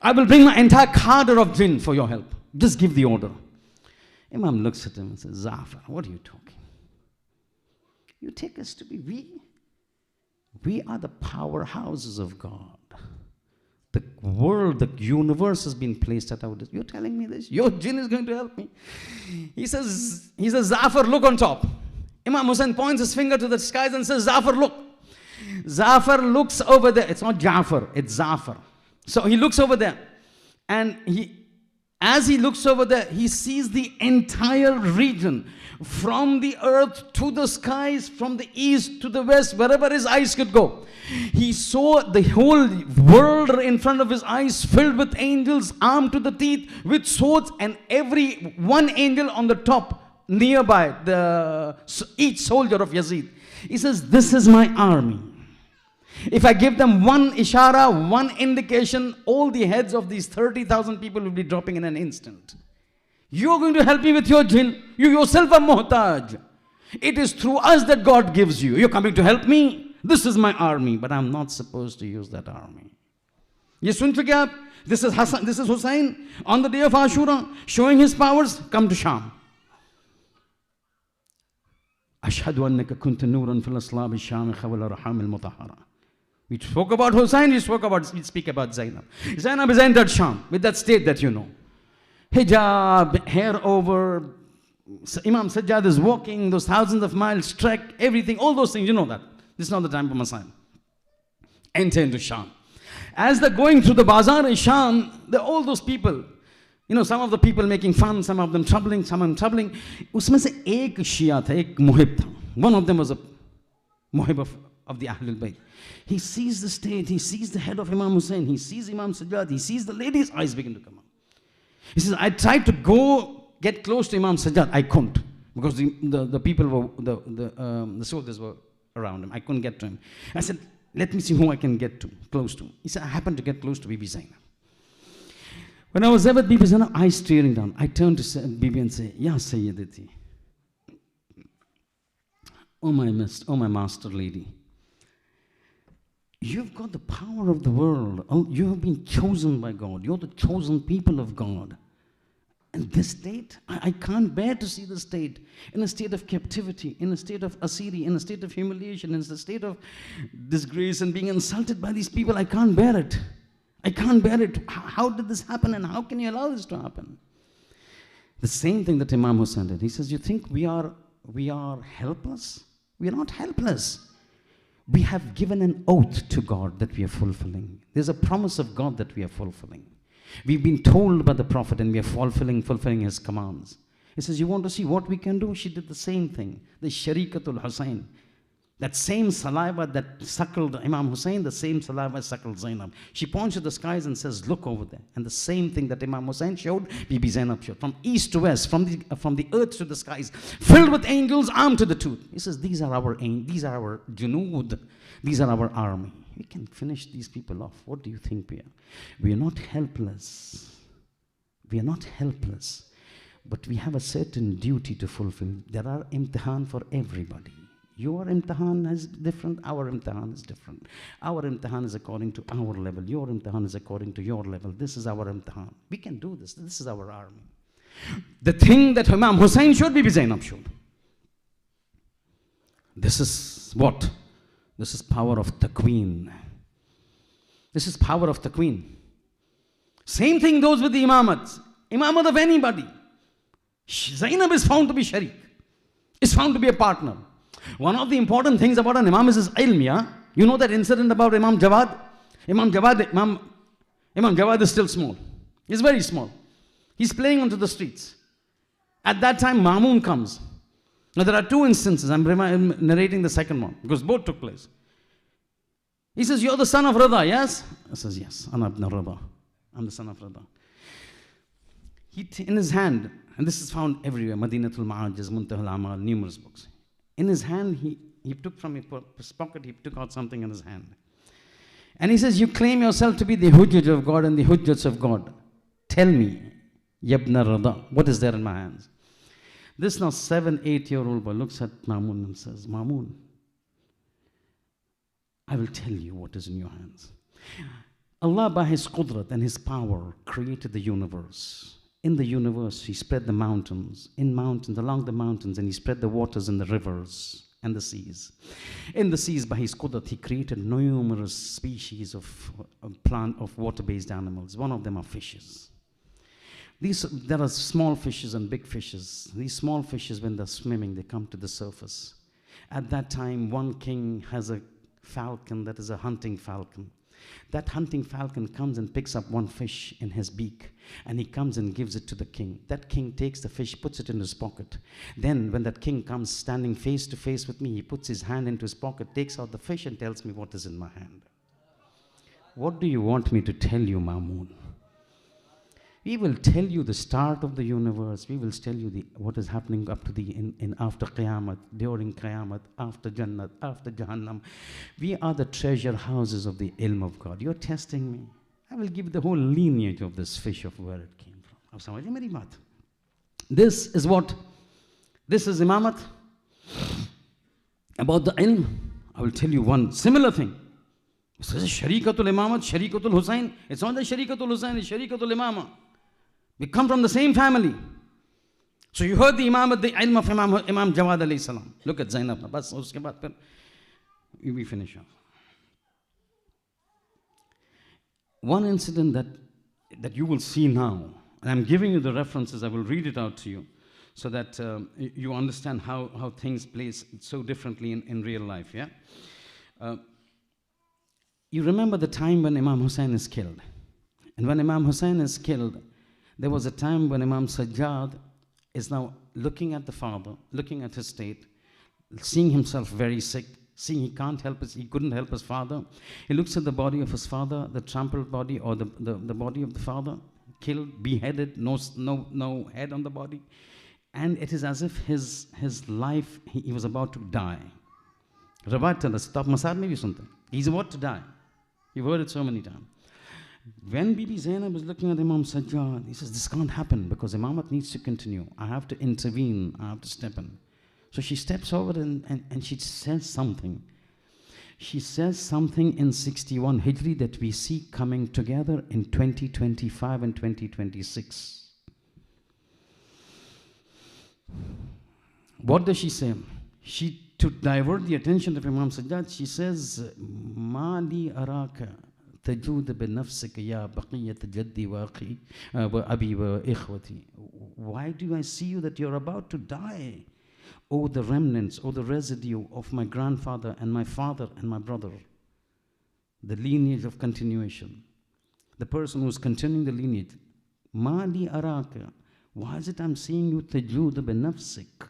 I will bring my entire cadre of jinn for your help. Just give the order. Imam looks at him and says, Zafar, what are you talking? You take us to be we are the powerhouses of God. The world, the universe has been placed at our disposal. You're telling me this? Your jinn is going to help me. He says, Zafar, look on top. Imam Husayn points his finger to the skies and says, Zafar, look. Zafar looks over there. It's not Jafar, it's Zafar. So he looks over there. And as he looks over there, he sees the entire region. From the earth to the skies, from the east to the west, wherever his eyes could go. He saw the whole world in front of his eyes filled with angels, armed to the teeth, with swords, and every one angel on the top, nearby, each soldier of Yazid. He says, this is my army. If I give them one ishara, one indication, all the heads of these 30,000 people will be dropping in an instant. You are going to help me with your jinn. You yourself are muhtaj. It is through us that God gives you. You're coming to help me. This is my army, but I'm not supposed to use that army. Ye sun chuke aap? This is Husayn on the day of Ashura, showing his powers. Come to Sham. Ashhadu annaka kunta nuran fil aslab ash-shamikha wal arham al-mutahhara. We spoke about Husayn, we speak about Zaynab. Zaynab is entered Sham with that state that you know. Hijab, hair over, Imam Sajjad is walking, those thousands of miles, trek, everything, all those things, you know that. This is not the time for Masai. Enter into Sham. As they're going through the bazaar in Sham, all those people, you know, some of the people making fun, some of them troubling, some of them troubling. Usme se ek Shia tha, ek muhib tha. One of them was a muhib of the Ahlul Bayt. He sees the state, he sees the head of Imam Husayn, he sees Imam Sajjad, he sees the lady's eyes begin to come out. He says, I tried to get close to Imam Sajjad. I couldn't. Because the people were, the soldiers were around him. I couldn't get to him. I said, let me see who I can get close to. He said, I happened to get close to Bibi Zaynab. When I was there with Bibi Zaynab, eyes staring down, I turned to Bibi and say, Ya Sayyidati. Oh my master lady. You've got the power of the world. Oh, you have been chosen by God. You're the chosen people of God. And this state, I can't bear to see the state in a state of captivity, in a state of asiri, in a state of humiliation, in a state of disgrace and being insulted by these people. I can't bear it. I can't bear it. How did this happen and how can you allow this to happen? The same thing that Imam Husayn did. He says, you think we are helpless? We are not helpless. We have given an oath to God that we are fulfilling. There's a promise of God that we are fulfilling. We've been told by the Prophet and we are fulfilling his commands. He says, you want to see what we can do? She did the same thing. The Sharikatul Husayn. That same saliva that suckled Imam Husayn, the same saliva suckled Zaynab. She points to the skies and says, look over there. And the same thing that Imam Husayn showed, Bibi Zaynab showed. From east to west, from the earth to the skies, filled with angels, armed to the tooth. He says, these are our junood. These are our army. We can finish these people off. What do you think we are? We are not helpless. We are not helpless. But we have a certain duty to fulfill. There are imtihan for everybody. Your imtihan is different, our imtihan is different. Our imtihan is according to our level. Your imtihan is according to your level. This is our imtihan. We can do this. This is our army. The thing that Imam Husayn showed, Bibi Zaynab showed. This is what? This is power of taqween. This is power of taqween. Same thing goes with the imamats. Imamat of anybody. Zaynab is found to be sharik. Is found to be a partner. One of the important things about an imam is his ilm, yeah? You know that incident about Imam Jawad? Imam Jawad is still small. He's very small. He's playing onto the streets. At that time, Mamun comes. Now there are two instances. I'm narrating the second one because both took place. He says, you're the son of Rida, yes? I says, yes, Ana ibn Rida. I'm the son of Rida. In his hand, and this is found everywhere, Madinatul Ma'ajiz, Muntahal Amal, numerous books. In his hand, he took from his pocket, he took out something in his hand. And he says, you claim yourself to be the Hujjaj of God and the Hujjats of God. Tell me, Yabna Rida, what is there in my hands? This now 7, 8-year-old boy looks at Mamun and says, Mamun, I will tell you what is in your hands. Allah by His qudrat and His power created the universe. In the universe, He spread the mountains, along the mountains, and He spread the waters in the rivers and the seas. In the seas, by His qudrat, He created numerous species of water-based animals. One of them are fishes. There are small fishes and big fishes. These small fishes, when they're swimming, they come to the surface. At that time, one king has a falcon that is a hunting falcon. That hunting falcon comes and picks up one fish in his beak, and he comes and gives it to the king. That king takes the fish, puts it in his pocket. Then when that king comes standing face to face with me, he puts his hand into his pocket, takes out the fish and tells me what is in my hand. What do you want me to tell you, Mamun? We will tell you the start of the universe. We will tell you what is happening up to in after Qiyamah, during Qiyamah, after Jannat, after Jahannam. We are the treasure houses of the ilm of God. You're testing me. I will give the whole lineage of this fish of where it came from. This is imamat. About the ilm, I will tell you one similar thing. This is Sharikatul Imamat, Sharikatul Husayn. It's not the Sharikatul Husayn, it's Sharikatul Imamah. We come from the same family. So you heard the Imam, the ilm of Imam Jawad alayhi salam. Look at Zaynab. Bas, uske baad we finish off. One incident that you will see now, and I'm giving you the references, I will read it out to you, so that you understand how things place so differently in real life. Yeah. You remember the time when Imam Husayn is killed. And when Imam Husayn is killed, there was a time when Imam Sajjad is now looking at the father, looking at his state, seeing himself very sick, seeing he couldn't help his father. He looks at the body of his father, the trampled body, or the body of the father, killed, beheaded, no head on the body. And it is as if his life, he was about to die. Rawat tell us, top masad mein bhi sunte. He's about to die. You've heard it so many times. When Bibi Zaynab is looking at Imam Sajjad, he says, this can't happen because Imamat needs to continue. I have to intervene. I have to step in. So she steps over and she says something. She says something in 61 Hijri that we see coming together in 2025 and 2026. What does she say? To divert the attention of Imam Sajjad, she says, Mali araka tajud binafsika ya baqiyat jaddi wa abi wa ikhwati. Why do I see you that you're about to die? Oh, the remnants, oh, the residue of my grandfather and my father and my brother. The lineage of continuation. The person who's continuing the lineage. Mali araka. Why is it I'm seeing you tajud binafsik?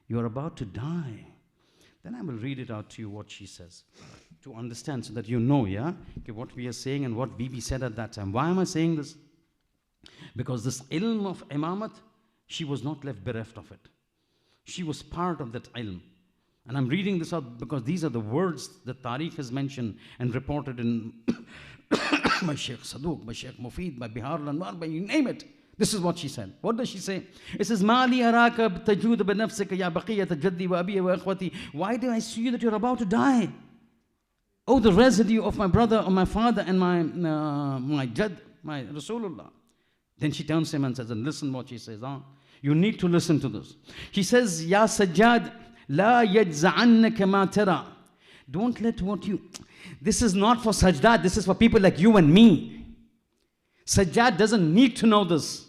You're about to die. Then I will read it out to you what she says, to understand, so that you know, yeah, okay, what we are saying and what Bibi said at that time. Why am I saying this? Because this ilm of imamat, she was not left bereft of it. She was part of that ilm. And I'm reading this out because these are the words that Tariq has mentioned and reported in by Shaykh Saduq, by Shaykh Mufid, by Bihar al-Anwar, by you name it. This is what she said. What does she say? It says, Mali araka tajud binafsika ya baqiyat jaddi wa abi wa ikhwati. Why do I see you that you're about to die? Oh, the residue of my brother or my father and my jad, my Rasulullah. Then she turns to him and says, and listen what she says. You need to listen to this. She says, Ya Sajjad, la yajza'annaka ma tara. Don't let what you... This is not for Sajjad. This is for people like you and me. Sajjad doesn't need to know this.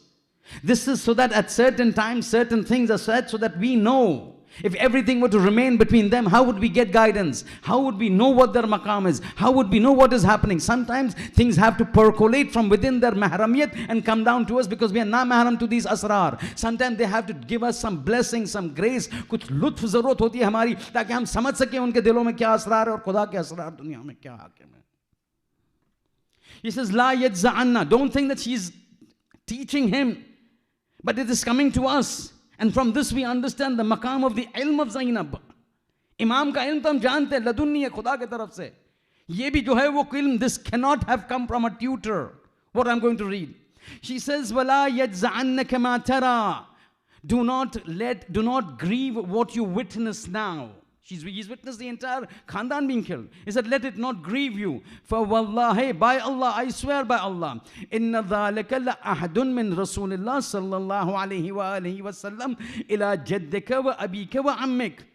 This is so that at certain times, certain things are said so that we know. If everything were to remain between them, how would we get guidance? How would we know what their maqam is? How would we know what is happening? Sometimes things have to percolate from within their mahramiyat and come down to us because we are not mahram to these asrar. Sometimes they have to give us some blessing, some grace. Kuch lutf zarurat hoti hai hamari, ताकि हम समझ सकें उनके दिलों में क्या असरार है और खुदा के असरार दुनिया में क्या हाकिम है. He says, La yajza'anna. Don't think that she's teaching him, but it is coming to us. And from this we understand the maqam of the ilm of Zaynab. Imam ka ilm to hum jante hain, ladunni hai khuda ke taraf se. Ye bhi jo hai wo ilm, this cannot have come from a tutor. What I'm going to read. She says, Wala yajza'annaka ma tara. do not grieve what you witness now. He's witnessed the entire Khandan being killed. He said, let it not grieve you. For wallahi, by Allah, I swear by Allah, inna dhalika la ahadun min Rasulillah sallallahu alayhi wa alihi wa sallam ila jaddika wa abika wa ammik.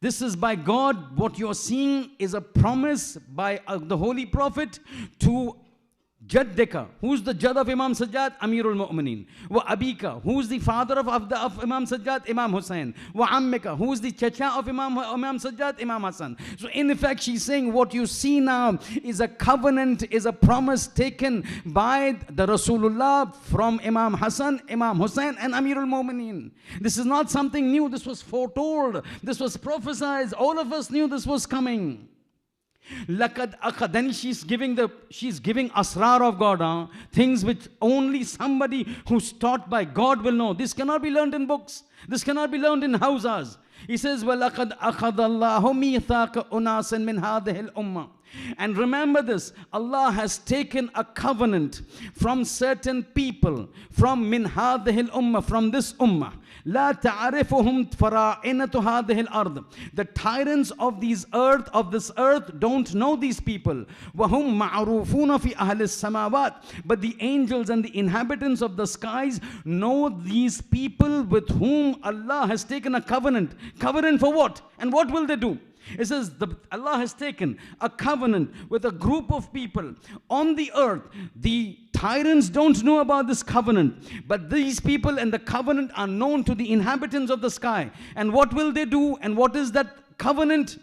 This is by God, what you're seeing is a promise by the Holy Prophet to Jaddika, who's the Jad of Imam Sajjad? Amirul Mu'mineen. Wa Abika, who's the father of Imam Sajjad? Imam Husayn. Wa Ammika, who's the Chacha of Imam Sajjad? Imam Hassan. So in effect, she's saying what you see now is a covenant, is a promise taken by the Rasulullah from Imam Hassan, Imam Husayn, and Amirul Mu'mineen. This is not something new. This was foretold. This was prophesied. All of us knew this was coming. Then she's giving asrar of God, things which only somebody who's taught by God will know. This cannot be learned in books. This cannot be learned in houses. He says, وَلَقَدْ أَخَذَ اللَّهُ مِيثَاقَ أُنَاسٍ مِنْ هَذِهِ الْأُمَّةِ. And remember this, Allah has taken a covenant from certain people, from min hadhihi al-ummah, from this ummah. La ta'arifuhum fara'inatu hadhihi al-ard. The tyrants of this earth don't know these people. Wahum ma'rufuna fi ahli samawat. But the angels and the inhabitants of the skies know these people with whom Allah has taken a covenant. Covenant for what? And what will they do? It says Allah has taken a covenant with a group of people on the earth. The tyrants don't know about this covenant, but these people and the covenant are known to the inhabitants of the sky. And what will they do? And what is that covenant?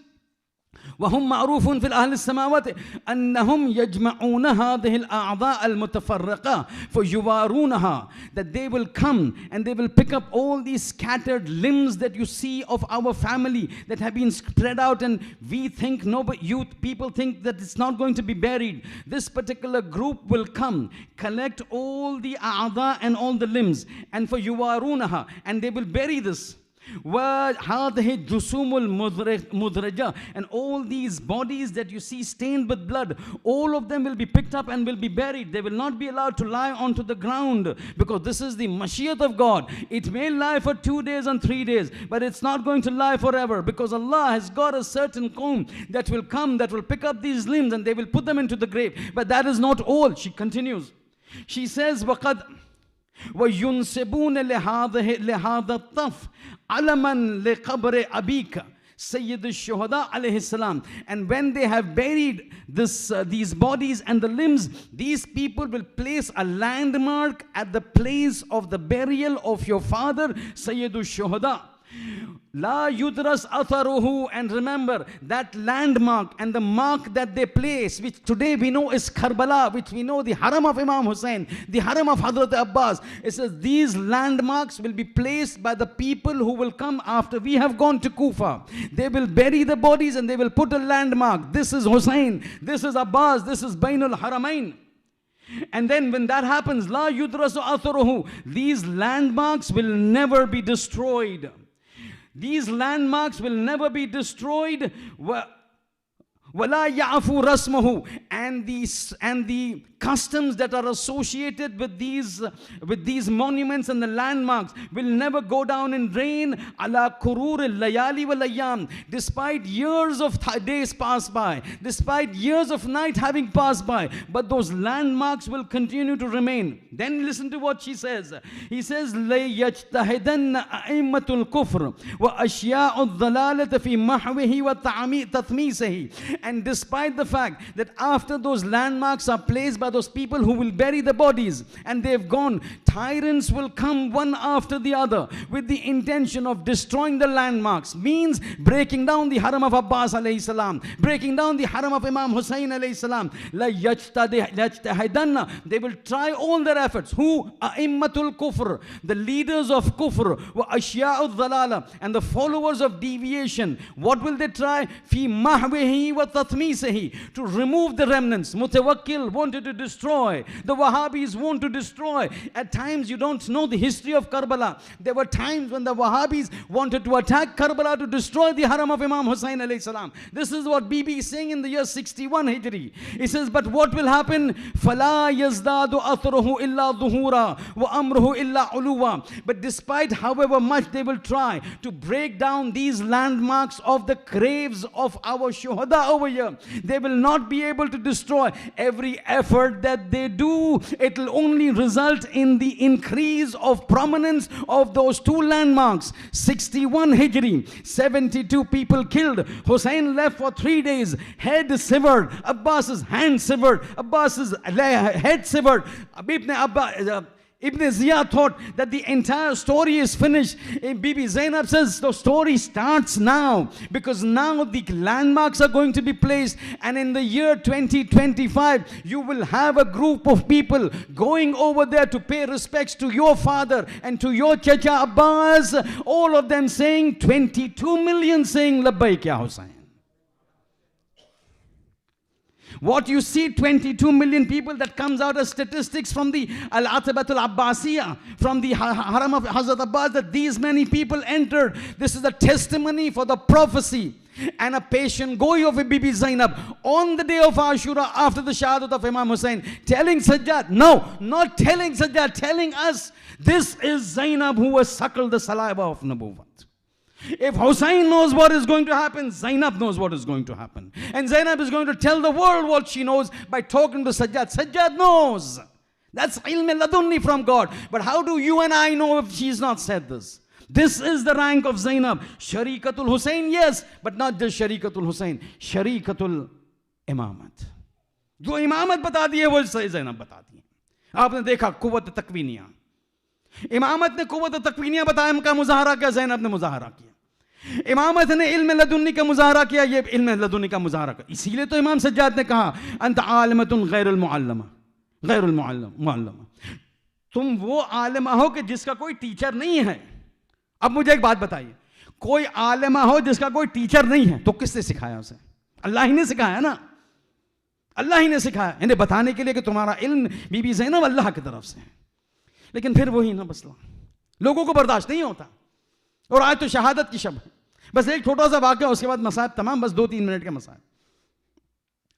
وهم معروفون في الأهل السماوات أنهم يجمعون هذه الأعضاء المتفرقة فيوارونها, that they will come and they will pick up all these scattered limbs that you see of our family that have been spread out, and we think, no, but people think that it's not going to be buried. This particular group will come, collect all the a'adha and all the limbs, and for yuwarunaha, and they will bury this. وَهَذِهِ جُسُومُ الْمُدْرَجَةِ, and all these bodies that you see stained with blood, all of them will be picked up and will be buried. They will not be allowed to lie onto the ground, because this is the Mashiach of God. It may lie for 2 days and 3 days, but it's not going to lie forever, because Allah has got a certain qawm that will come, that will pick up these limbs and they will put them into the grave. But that is not all. She continues. She says, وَقَدْ وَيُنْسِبُونَ لِهَذَا الطَّفْ عَلَمًا لِقَبْرِ أَبِيكَ Sayyid al-Shuhada alayhi salam. And when they have buried these bodies and the limbs, these people will place a landmark at the place of the burial of your father, Sayyid al-Shuhada. La yudras atharuhu, and remember that landmark and the mark that they place, which today we know is Karbala, which we know the haram of Imam Husayn, the haram of Hazrat Abbas. It says these landmarks will be placed by the people who will come after we have gone to Kufa. They will bury the bodies and they will put a landmark. This is Husayn, this is Abbas, this is Bainul Haramain. And then when that happens, La yudrasu atharuhu, these landmarks will never be destroyed. These landmarks will never be destroyed. وَلَا يَعْفُوا رَسْمَهُ, and the customs that are associated with these monuments and the landmarks will never go down in drain. عَلَى كُرُورِ اللَّيَالِ وَالْأَيَّامِ, despite years of days pass by, despite years of night having passed by, but those landmarks will continue to remain. Then listen to what she says. He says, لَيَجْتَهِدَنَّ أَئِمَّةُ الْكُفْرِ وَأَشْيَاءُ الضَّلَالَةِ فِي مَحْوِهِ وَتَثْمِيسِهِ. And despite the fact that after those landmarks are placed by those people who will bury the bodies and they've gone, tyrants will come one after the other with the intention of destroying the landmarks, means breaking down the haram of Abbas alayhi salam, breaking down the haram of Imam Husayn alayhi salam. They will try all their efforts. Who? A'immatul kufr, the leaders of kufr, wa ashya'ud dhalala, and the followers of deviation. What will they try? Fi mahwihi wa وَتَثْمِيسِهِ, to remove the remnants. Mutawakkil wanted to destroy. The Wahhabis want to destroy. At times, you don't know the history of Karbala. There were times when the Wahhabis wanted to attack Karbala to destroy the haram of Imam Husayn alayhi salam. This is what Bibi is saying in the year 61 Hijri. He says, but what will happen? فَلَا يَزْدَادُ أَثْرُهُ إِلَّا ظُهُورًا وَأَمْرُهُ إِلَّا عُلُوًا. But despite however much they will try to break down these landmarks of the graves of our shuhada over here, they will not be able to destroy. Every effort that they do, it will only result in the increase of prominence of those two landmarks. 61 Hijri, 72 people killed. Husayn left for 3 days, head severed, Abbas's hand severed, Abbas's head severed. Ibn Ziyad thought that the entire story is finished. Bibi Zaynab says the story starts now, because now the landmarks are going to be placed, and in the year 2025 you will have a group of people going over there to pay respects to your father and to your Chacha Abbas, all of them saying 22 million saying Labbaik ya Husayn. What you see, 22 million people, that comes out as statistics from the Al-Atabatul Abbasiyah, from the Haram of Hazrat Abbas, that these many people entered. This is a testimony for the prophecy and a patient goy of a Bibi Zaynab on the day of Ashura after the Shahadat of Imam Husayn, telling Sajjad, no, not telling Sajjad, telling us, this is Zaynab who has suckled the saliva of Nabuwwat. If Husayn knows what is going to happen, Zaynab knows what is going to happen. And Zaynab is going to tell the world what she knows by talking to Sajjad. Sajjad knows. That's ilm ladunni from God. But how do you and I know if she's not said this? This is the rank of Zaynab. Sharikatul Husayn, yes, but not just Sharikatul Husayn. Sharikatul Imamat. जो इमामत बता दी है वो ज़ैनब बता दी है. आपने देखा कुव्वत तकवीनिया. इमामत ने कुव्वत तकवीनिया बताया, इनका मुजाहरा किया, ज़ैनब ने मुजाहरा किया. इमामत ने इल्म लदुन्नी का मुजाहरा किया, ये इल्म लदुन्नी का मुजाहरा किया. इसीलिए तो इमाम सज्जाद ने कहा, अंत आलिमतुन गैरुल मुअल्लमा, गैरुल मुअल्लमा. तुम वो आलिमा हो कि जिसका कोई टीचर नहीं है. अब मुझे एक बात बताइए, कोई आलिमा हो जिसका कोई टीचर नहीं है, तो किसने सिखाया उसे? अल्लाह ही ने सिखाया ना. अल्लाह ही ने सिखाया इन्हें बताने के लिए कि तुम्हारा इल्म बीबी ज़ैनब अल्लाह की तरफ से है. लेकिन फिर वही ना मसला, लोगों को बर्दाश्त नहीं होता. और आज तो शहादत की शब है. बस एक छोटा सा वाक़या, उसके बाद मसाइब तमाम, बस 2-3 मिनट के मसाइब.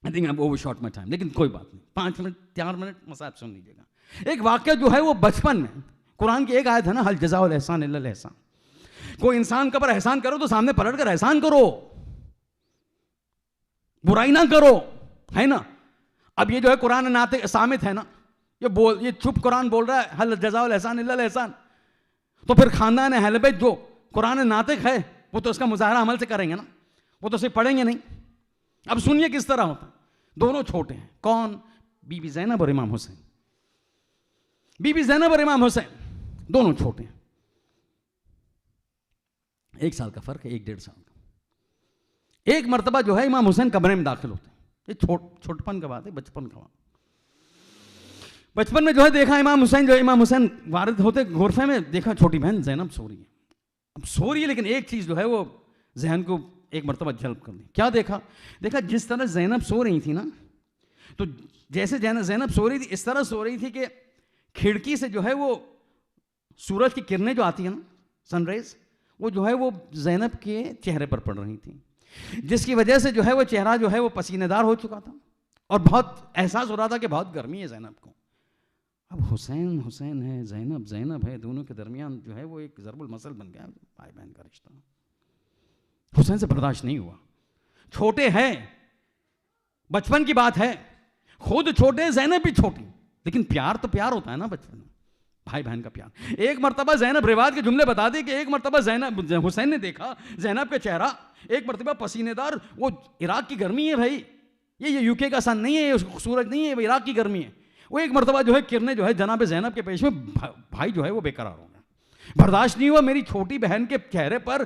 I think I overshot my time, लेकिन कोई बात नहीं, 5 मिनट 4 मिनट मसाइब सुन लीजिएगा. एक वाक़या जो है वो बचपन में, कुरान की एक आयत है ना, हल जज़ाउल एहसान इल्लल एहसान. कोई इंसान के ऊपर एहसान करो तो सामने पलट कर एहसान करो, बुराई ना करो, है ना. अब ये जो है कुरान नाते सामित है ना, ये चुप कुरान बोल रहा है हल जज़ाउल एहसान इल्लल एहसान. तो फिर खानदान अहल बैत जो कुरान नातिक है वो तो उसका मुजाहरा अमल से करेंगे ना, वो तो सिर्फ पढ़ेंगे नहीं. अब सुनिए किस तरह होता है. दोनों छोटे हैं. कौन? बीबी ज़ैनब और इमाम हुसैन. बीबी ज़ैनब और इमाम हुसैन दोनों छोटे हैं. 1 साल का फर्क है, 1-1.5 साल का. एक मर्तबा जो है इमाम हुसैन कमरे में दाखिल होते हैं. ये छोटपन का बात है, बचपन का बात. बचपन में जो है देखा इमाम हुसैन वारिद होते गुरफे में, देखा छोटी बहन ज़ैनब सो रही है. अब सो रही है, लेकिन एक चीज़ जो है वो जहन को एक मरतबा जल्ब कर दी. क्या देखा? जिस तरह ज़ैनब सो रही थी ना, तो जैसे ज़ैनब सो रही थी इस तरह सो रही थी कि खिड़की से जो है वो सूरज की किरणें जो आती है ना, सनराइज, वो जो है वो ज़ैनब के चेहरे पर पड़ रही थी, जिसकी वजह से जो है वो चेहरा जो है वो पसीनेदार हो चुका था और बहुत एहसास हो रहा था कि बहुत गर्मी है ज़ैनब को. अब हुसैन है, ज़ैनब है, दोनों के दरमियान जो है वो एक ज़रबुल मसल बन गया, भाई बहन का रिश्ता. हुसैन से बर्दाश्त नहीं हुआ. छोटे हैं, बचपन की बात है, खुद छोटे, ज़ैनब भी छोटी, लेकिन प्यार तो प्यार होता है ना बचपन में, भाई बहन का प्यार. एक मरतबा ज़ैनब रिवायत के जुमले बता दी कि एक मरतबा हुसैन ने देखा ज़ैनब का चेहरा एक मरतबा पसीनेदार, वो इराक की गर्मी है भाई, ये यूके का सन नहीं है, ये सूरज नहीं है, वो इराक की गर्मी है. वो एक मरतबा जो है किरणें जो है जनाब ज़ैनब के पेश में, भाई जो है वो बेकरार हो गया. बर्दाश्त नहीं हुआ मेरी छोटी बहन के चेहरे पर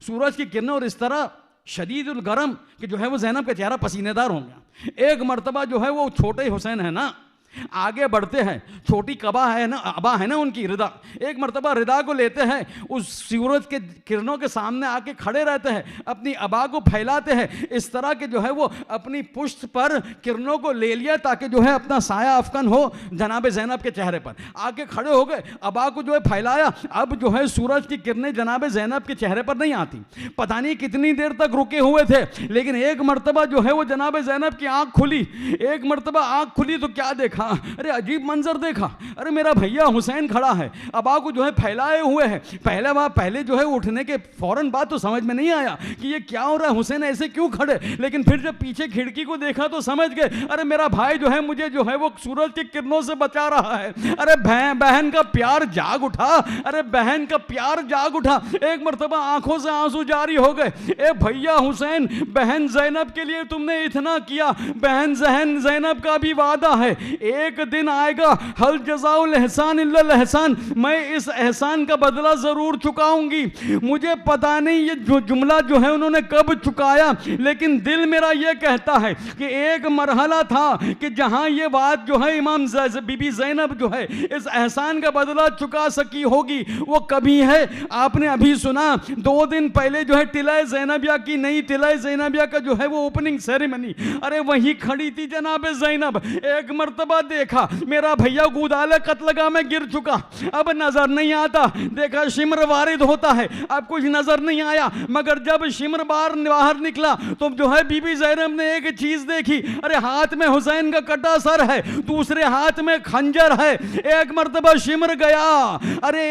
सूरज की किरणें और इस तरह शदीदुल गरम कि जो है वो ज़ैनब का चेहरा पसीनेदार हो गया. एक मरतबा जो है वो छोटे हुसैन है ना, آگے بڑھتے ہیں. چھوٹی قبا ہے نا, ابا ہے نا ان کی, ردا. ایک مرتبہ ردا کو لیتے ہیں, اس سورج کے کرنوں کے سامنے آ کے کھڑے رہتے ہیں, اپنی ابا کو پھیلاتے ہیں اس طرح کہ جو ہے وہ اپنی پشت پر کرنوں کو لے لیا تاکہ جو ہے اپنا سایہ افکن ہو جناب زینب کے چہرے پر. آ کے کھڑے ہو گئے, ابا کو جو ہے پھیلایا. اب جو ہے سورج کی کرنیں جناب زینب کے چہرے پر نہیں آتی. پتہ نہیں کتنی دیر تک رکے ہوئے تھے, لیکن ایک مرتبہ جو ہے وہ جناب زینب کی آنکھ کھلی. ایک مرتبہ آنکھ کھلی تو کیا دیکھا, ارے عجیب منظر دیکھا. ارے میرا بھیا حسین کھڑا ہے, ابا کو جو ہے پھیلائے ہوئے ہیں. پہلے جو ہے اٹھنے کے فوراً بعد تو سمجھ میں نہیں آیا کہ یہ کیا ہو رہا ہے, حسین ایسے کیوں کھڑے, لیکن پھر جب پیچھے کھڑکی کو دیکھا تو سمجھ گئے, ارے میرا بھائی جو ہے مجھے جو ہے وہ سورج کی کرنوں سے بچا رہا ہے. ارے بہن کا پیار جاگ اٹھا, ارے بہن کا پیار جاگ اٹھا. ایک مرتبہ آنکھوں سے آنسو جاری ہو گئے. اے بھیا حسین, بہن زینب کے لیے تم نے اتنا کیا, بہن زینب کا بھی وعدہ ہے ایک دن آئے گا, حل جزاء الاحسان الا الاحسان, میں اس احسان کا بدلہ ضرور چکاؤں گی. مجھے پتا نہیں یہ جملہ جو ہے انہوں نے کب چکایا, لیکن دل میرا یہ کہتا ہے کہ ایک مرحلہ تھا کہ جہاں یہ بات جو ہے امام بی بی زینب جو ہے اس احسان کا بدلہ چکا سکی ہوگی, وہ کبھی ہے. آپ نے ابھی سنا 2 دن پہلے جو ہے ٹلہ زینبیہ کی, نئی ٹلہ زینبیہ کا جو ہے وہ اوپننگ سیریمنی, ارے وہیں کھڑی تھی جناب زینب. ایک مرتبہ دیکھا میرا بھیا گودالے قتلگاہ میں گر چکا, اب نظر نہیں آتا. دیکھا شمر وارد ہوتا ہے, اب کچھ نظر نہیں آیا, مگر جب شمر باہر نکلا تو جو ہے بی بی زینب نے ایک چیز دیکھی, ارے ہاتھ میں حسین کا کٹا سر ہے, دوسرے ہاتھ میں خنجر ہے. ایک مرتبہ شمر گیا, ارے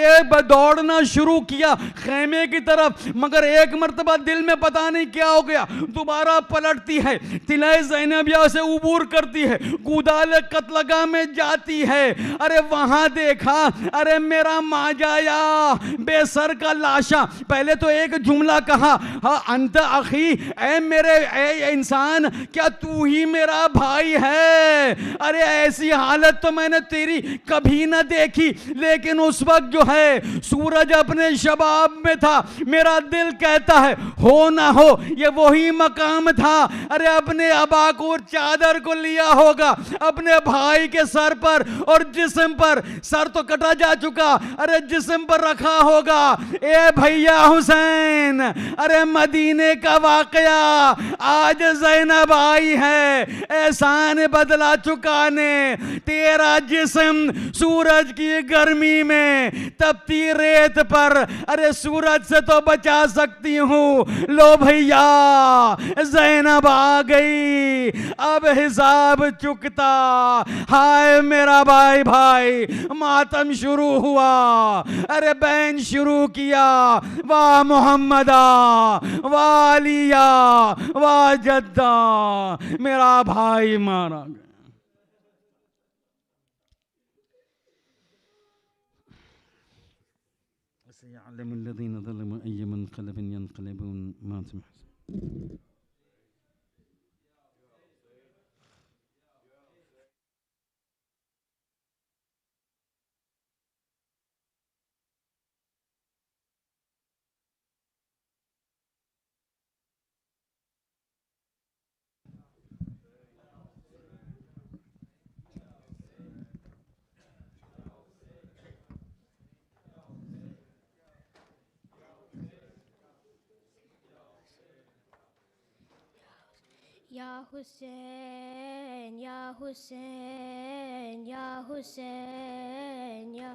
دوڑنا شروع کیا خیمے کی طرف, مگر ایک مرتبہ دل میں پتا نہیں کیا ہو گیا, دوبارہ پلٹتی ہے, طلعہ زینبیہ سے عبور کرتی ہے, گودال قتلگاہ میں جاتی ہے. ارے وہاں دیکھا, ارے میرا ماجایا بے سر کا لاشا. پہلے تو ایک جملہ کہا, انت اخی, اے میرے اے انسان, کیا تو ہی میرا بھائی ہے. ارے ایسی حالت تو میں نے تیری کبھی نہ دیکھی. لیکن اس وقت جو ہے سورج اپنے شباب میں تھا, میرا دل کہتا ہے ہو نہ ہو یہ وہی مقام تھا. ارے اپنے ابا کو چادر کو لیا ہوگا اپنے بھائی کے سر پر اور جسم پر, سر تو کٹا جا چکا, ارے جسم پر رکھا ہوگا. اے بھیا حسین, ارے مدینے کا واقعہ, آج زینب آئی ہے احسان بدلا چکانے. تیرا جسم سورج کی گرمی میں تپتی ریت پر, ارے سورج سے تو بچا سکتی ہوں. لو بھیا زینب آ گئی, اب حساب چکتا. ہائے میرا بھائی, ماتم شروع ہوا. ارے بہن شروع کیا, واہ محمدہ, واہ علیہ, واہ جدہ, میرا بھائی مارا گیا. سيعلم الذين ظلموا أي منقلب ينقلبون ما تحزن. یا حسین یا حسین یا حسین یا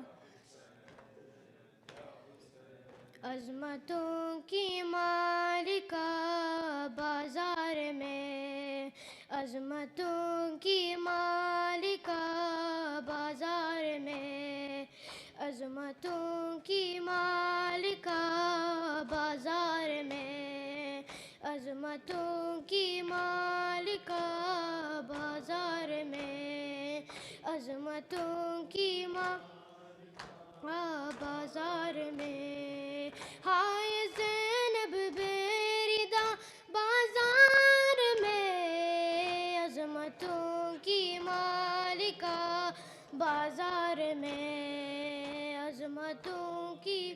عظمتوں کی مالکہ بازار میں, عظمتوں کی مالکہ بازار میں, عظمتوں کی مالکہ بازار میں, عظمتوں کی مالکہ بازار میں, عظمتوں کی بازار میں. ہائے زینب بیریدہ بازار میں, عظمتوں کی مالکہ بازار میں, عظمتوں کی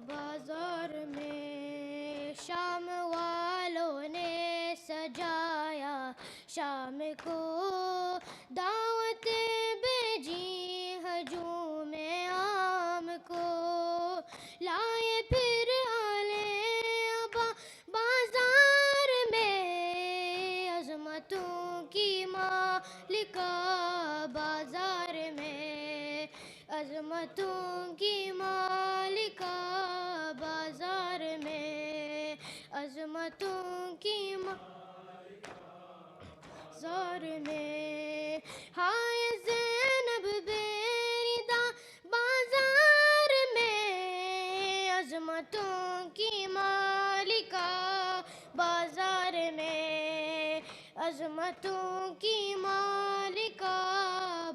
بازار میں. شام والوں نے سجایا شام کو عظمتوں کی مالکہ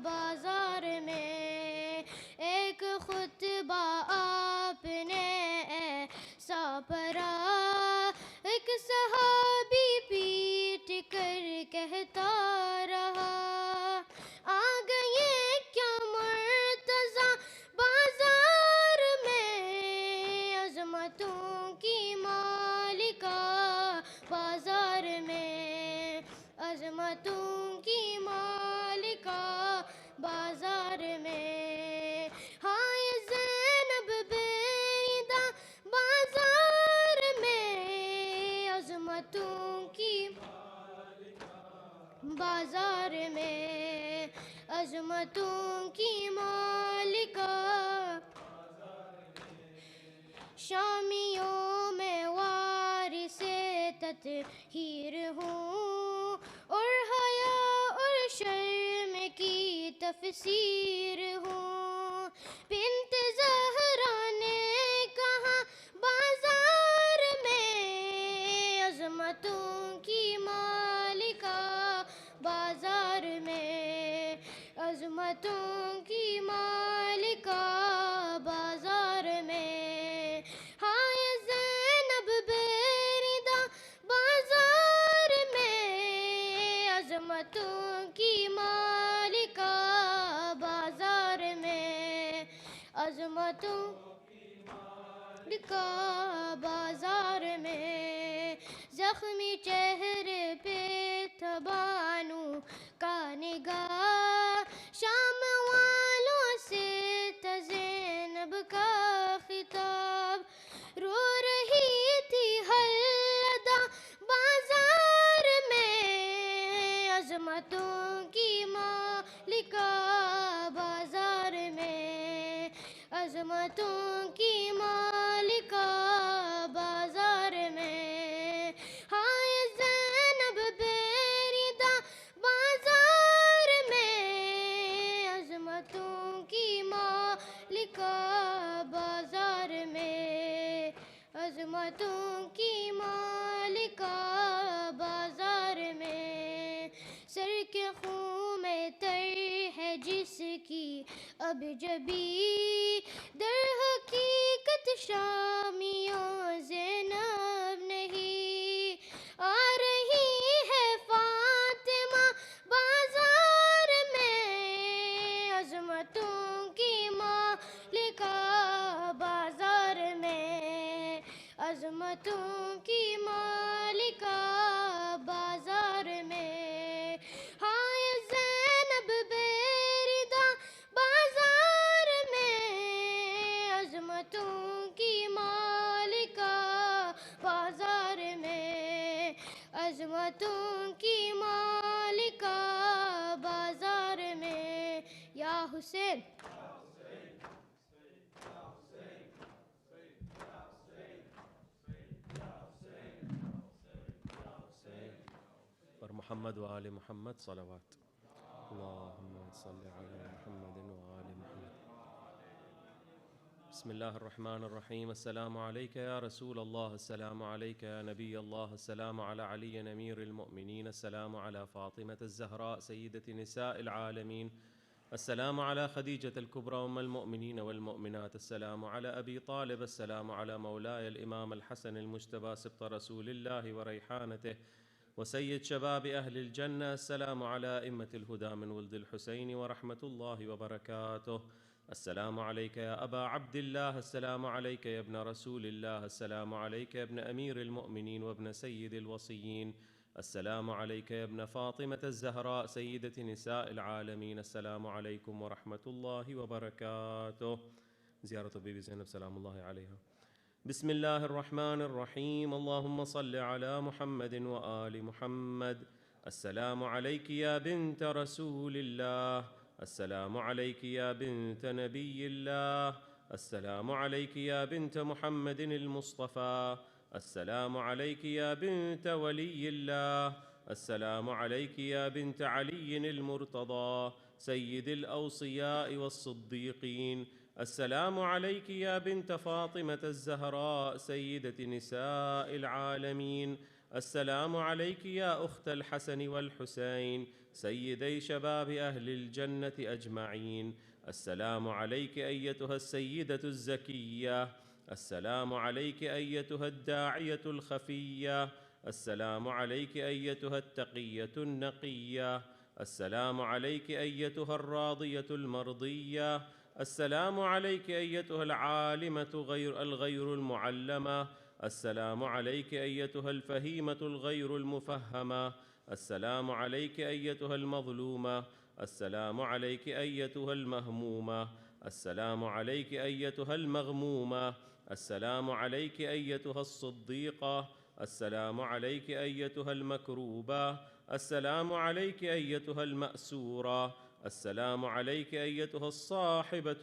بازار میں ایک خطبہ آپ نے ایسا پڑھا ایک صحابی پیٹ کر کہتا رہا آ گئے کیا مرتضیٰ بازار میں عظمتوں کی مالکہ بازار میں عظمتوں کی مالکہ بازار میں ہائے زینب بیدہ بازار میں عظمتوں کی بازار میں عظمتوں کی مالکہ شامیوں میں وارث تطہیر ہوں اور حیا اور شرم کی تفسیر ہوں بنت زہرا نے کہا بازار میں عظمتوں کی مالکہ بازار میں عظمتوں کی مالکہ بازار میں ہائے زینب بیردہ بازار میں عظمتوں کی مالکہ بازار میں عظمتوں کا بازار میں زخمی چہرے پہ تھا بانو کا نگاہ شام والوں سے تھا زینب کا خطاب رو رہی تھی حلدہ بازار میں عظمتوں کی مالکہ بازار میں عظمتوں کی مالکہ بازار میں ہائے زینب بیردہ بازار میں عظمتوں کی مالکہ بازار میں عظمتوں کی مالکہ بازار میں سر کے خون میں تر ہے جس کی اب جبی در حقیقت شامیوں زینب نہیں آ رہی ہے فاطمہ بازار میں عظمتوں کی مالکہ بازار میں عظمتوں کی مالکہ بازار میں ہائے زینب بیردہ بازار میں عظمتوں کی مالکہ بازار میں عظمتوں کی مالکہ بازار میں یا حسین اور محمد و آل محمد صلوات اللہم صلی علی محمد و آل محمد بسم اللہ الرحمن الرحیم السلام علیک یا رسول اللہ السلام علیک یا نبی اللہ السلام علی علی امیر المؤمنین السلام علی فاطمة الزہراء سیدۃ نساء العالمین السلام علی خدیجة الكبرى ام المؤمنین والمؤمنات السلام علی ابی طالب السلام علی مولاي الامام الحسن المجتبى سبط رسول اللہ وریحانته وسيد شباب أهل الجنة السلام على أئمة الهدى من ولد الحسين ورحمة الله وبركاته السلام عليك يا أبا عبد الله السلام عليك يا ابن رسول الله السلام عليك يا ابن أمير المؤمنين وابن سيد الوصيين السلام عليك يا ابن فاطمة الزهراء سيدة نساء العالمين السلام عليكم ورحمة الله وبركاته زيارة بيبي زينب سلام الله عليها بسم الله الرحمن الرحيم اللهم صل على محمد وآل محمد السلام عليك يا بنت رسول الله السلام عليك يا بنت نبي الله السلام عليك يا بنت محمد المصطفى السلام عليك يا بنت ولي الله السلام عليك يا بنت علي المرتضى سيد الأوصياء والصديقين السلام عليك يا بنت فاطمة الزهراء سيدة نساء العالمين السلام عليك يا أخت الحسن والحسين سيدي شباب أهل الجنة أجمعين. السلام عليك أيتها السيدة الزكية. السلام عليك أيتها الداعية الخفية. السلام عليك أيتها التقية النقية. السلام عليك أيتها الراضية المرضية. السلام عليك أيتها العالمة الغير المعلمة. السلام عليك أيتها الفهيمة الغير المفهمة. السلام عليك أيتها المظلومة. السلام عليك أيتها المهمومة. السلام عليك أيتها المغمومة. السلام عليك أيتها الصديقة. السلام عليك أيتها المكروبة. السلام عليك أيتها المأسورة. السلام عليك أيتها الصاحبة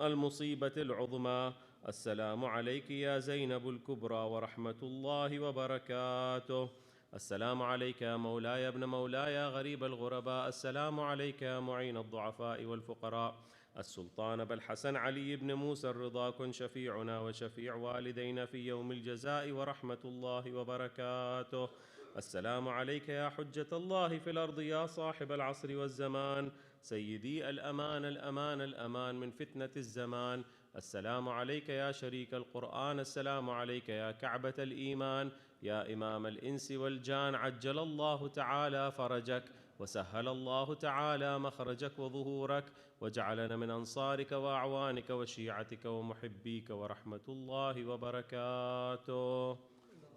المصيبة العظمى. السلام عليك يا زينب الكبرى ورحمة الله وبركاته. السلام عليك يا مولاي ابن مولاي يا غريب الغرباء. السلام عليك يا معين الضعفاء والفقراء. السلطان أبا الحسن علي بن موسى الرضا كن شفيعنا وشفيع والدينا في يوم الجزاء ورحمة الله وبركاته. السلام عليك يا حجة الله في الأرض يا صاحب العصر والزمان سيدي الأمان الأمان الأمان من فتنة الزمان. السلام عليك يا شريك القرآن. السلام عليك يا كعبة الإيمان يا إمام الإنس والجان. عجل الله تعالى فرجك وسهل الله تعالى مخرجك وظهورك وجعلنا من أنصارك وأعوانك وشيعتك ومحبيك ورحمة الله وبركاته.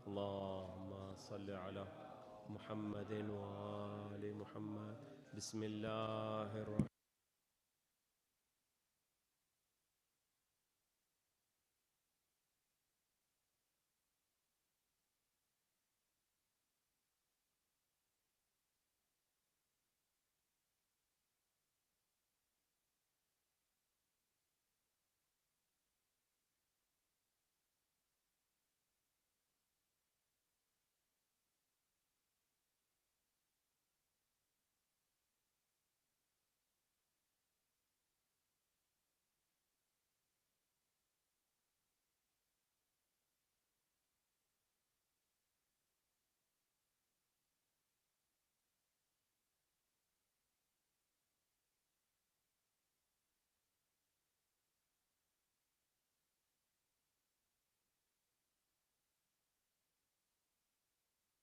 اللهم صل على محمد وآل محمد. بسم الله الرحمن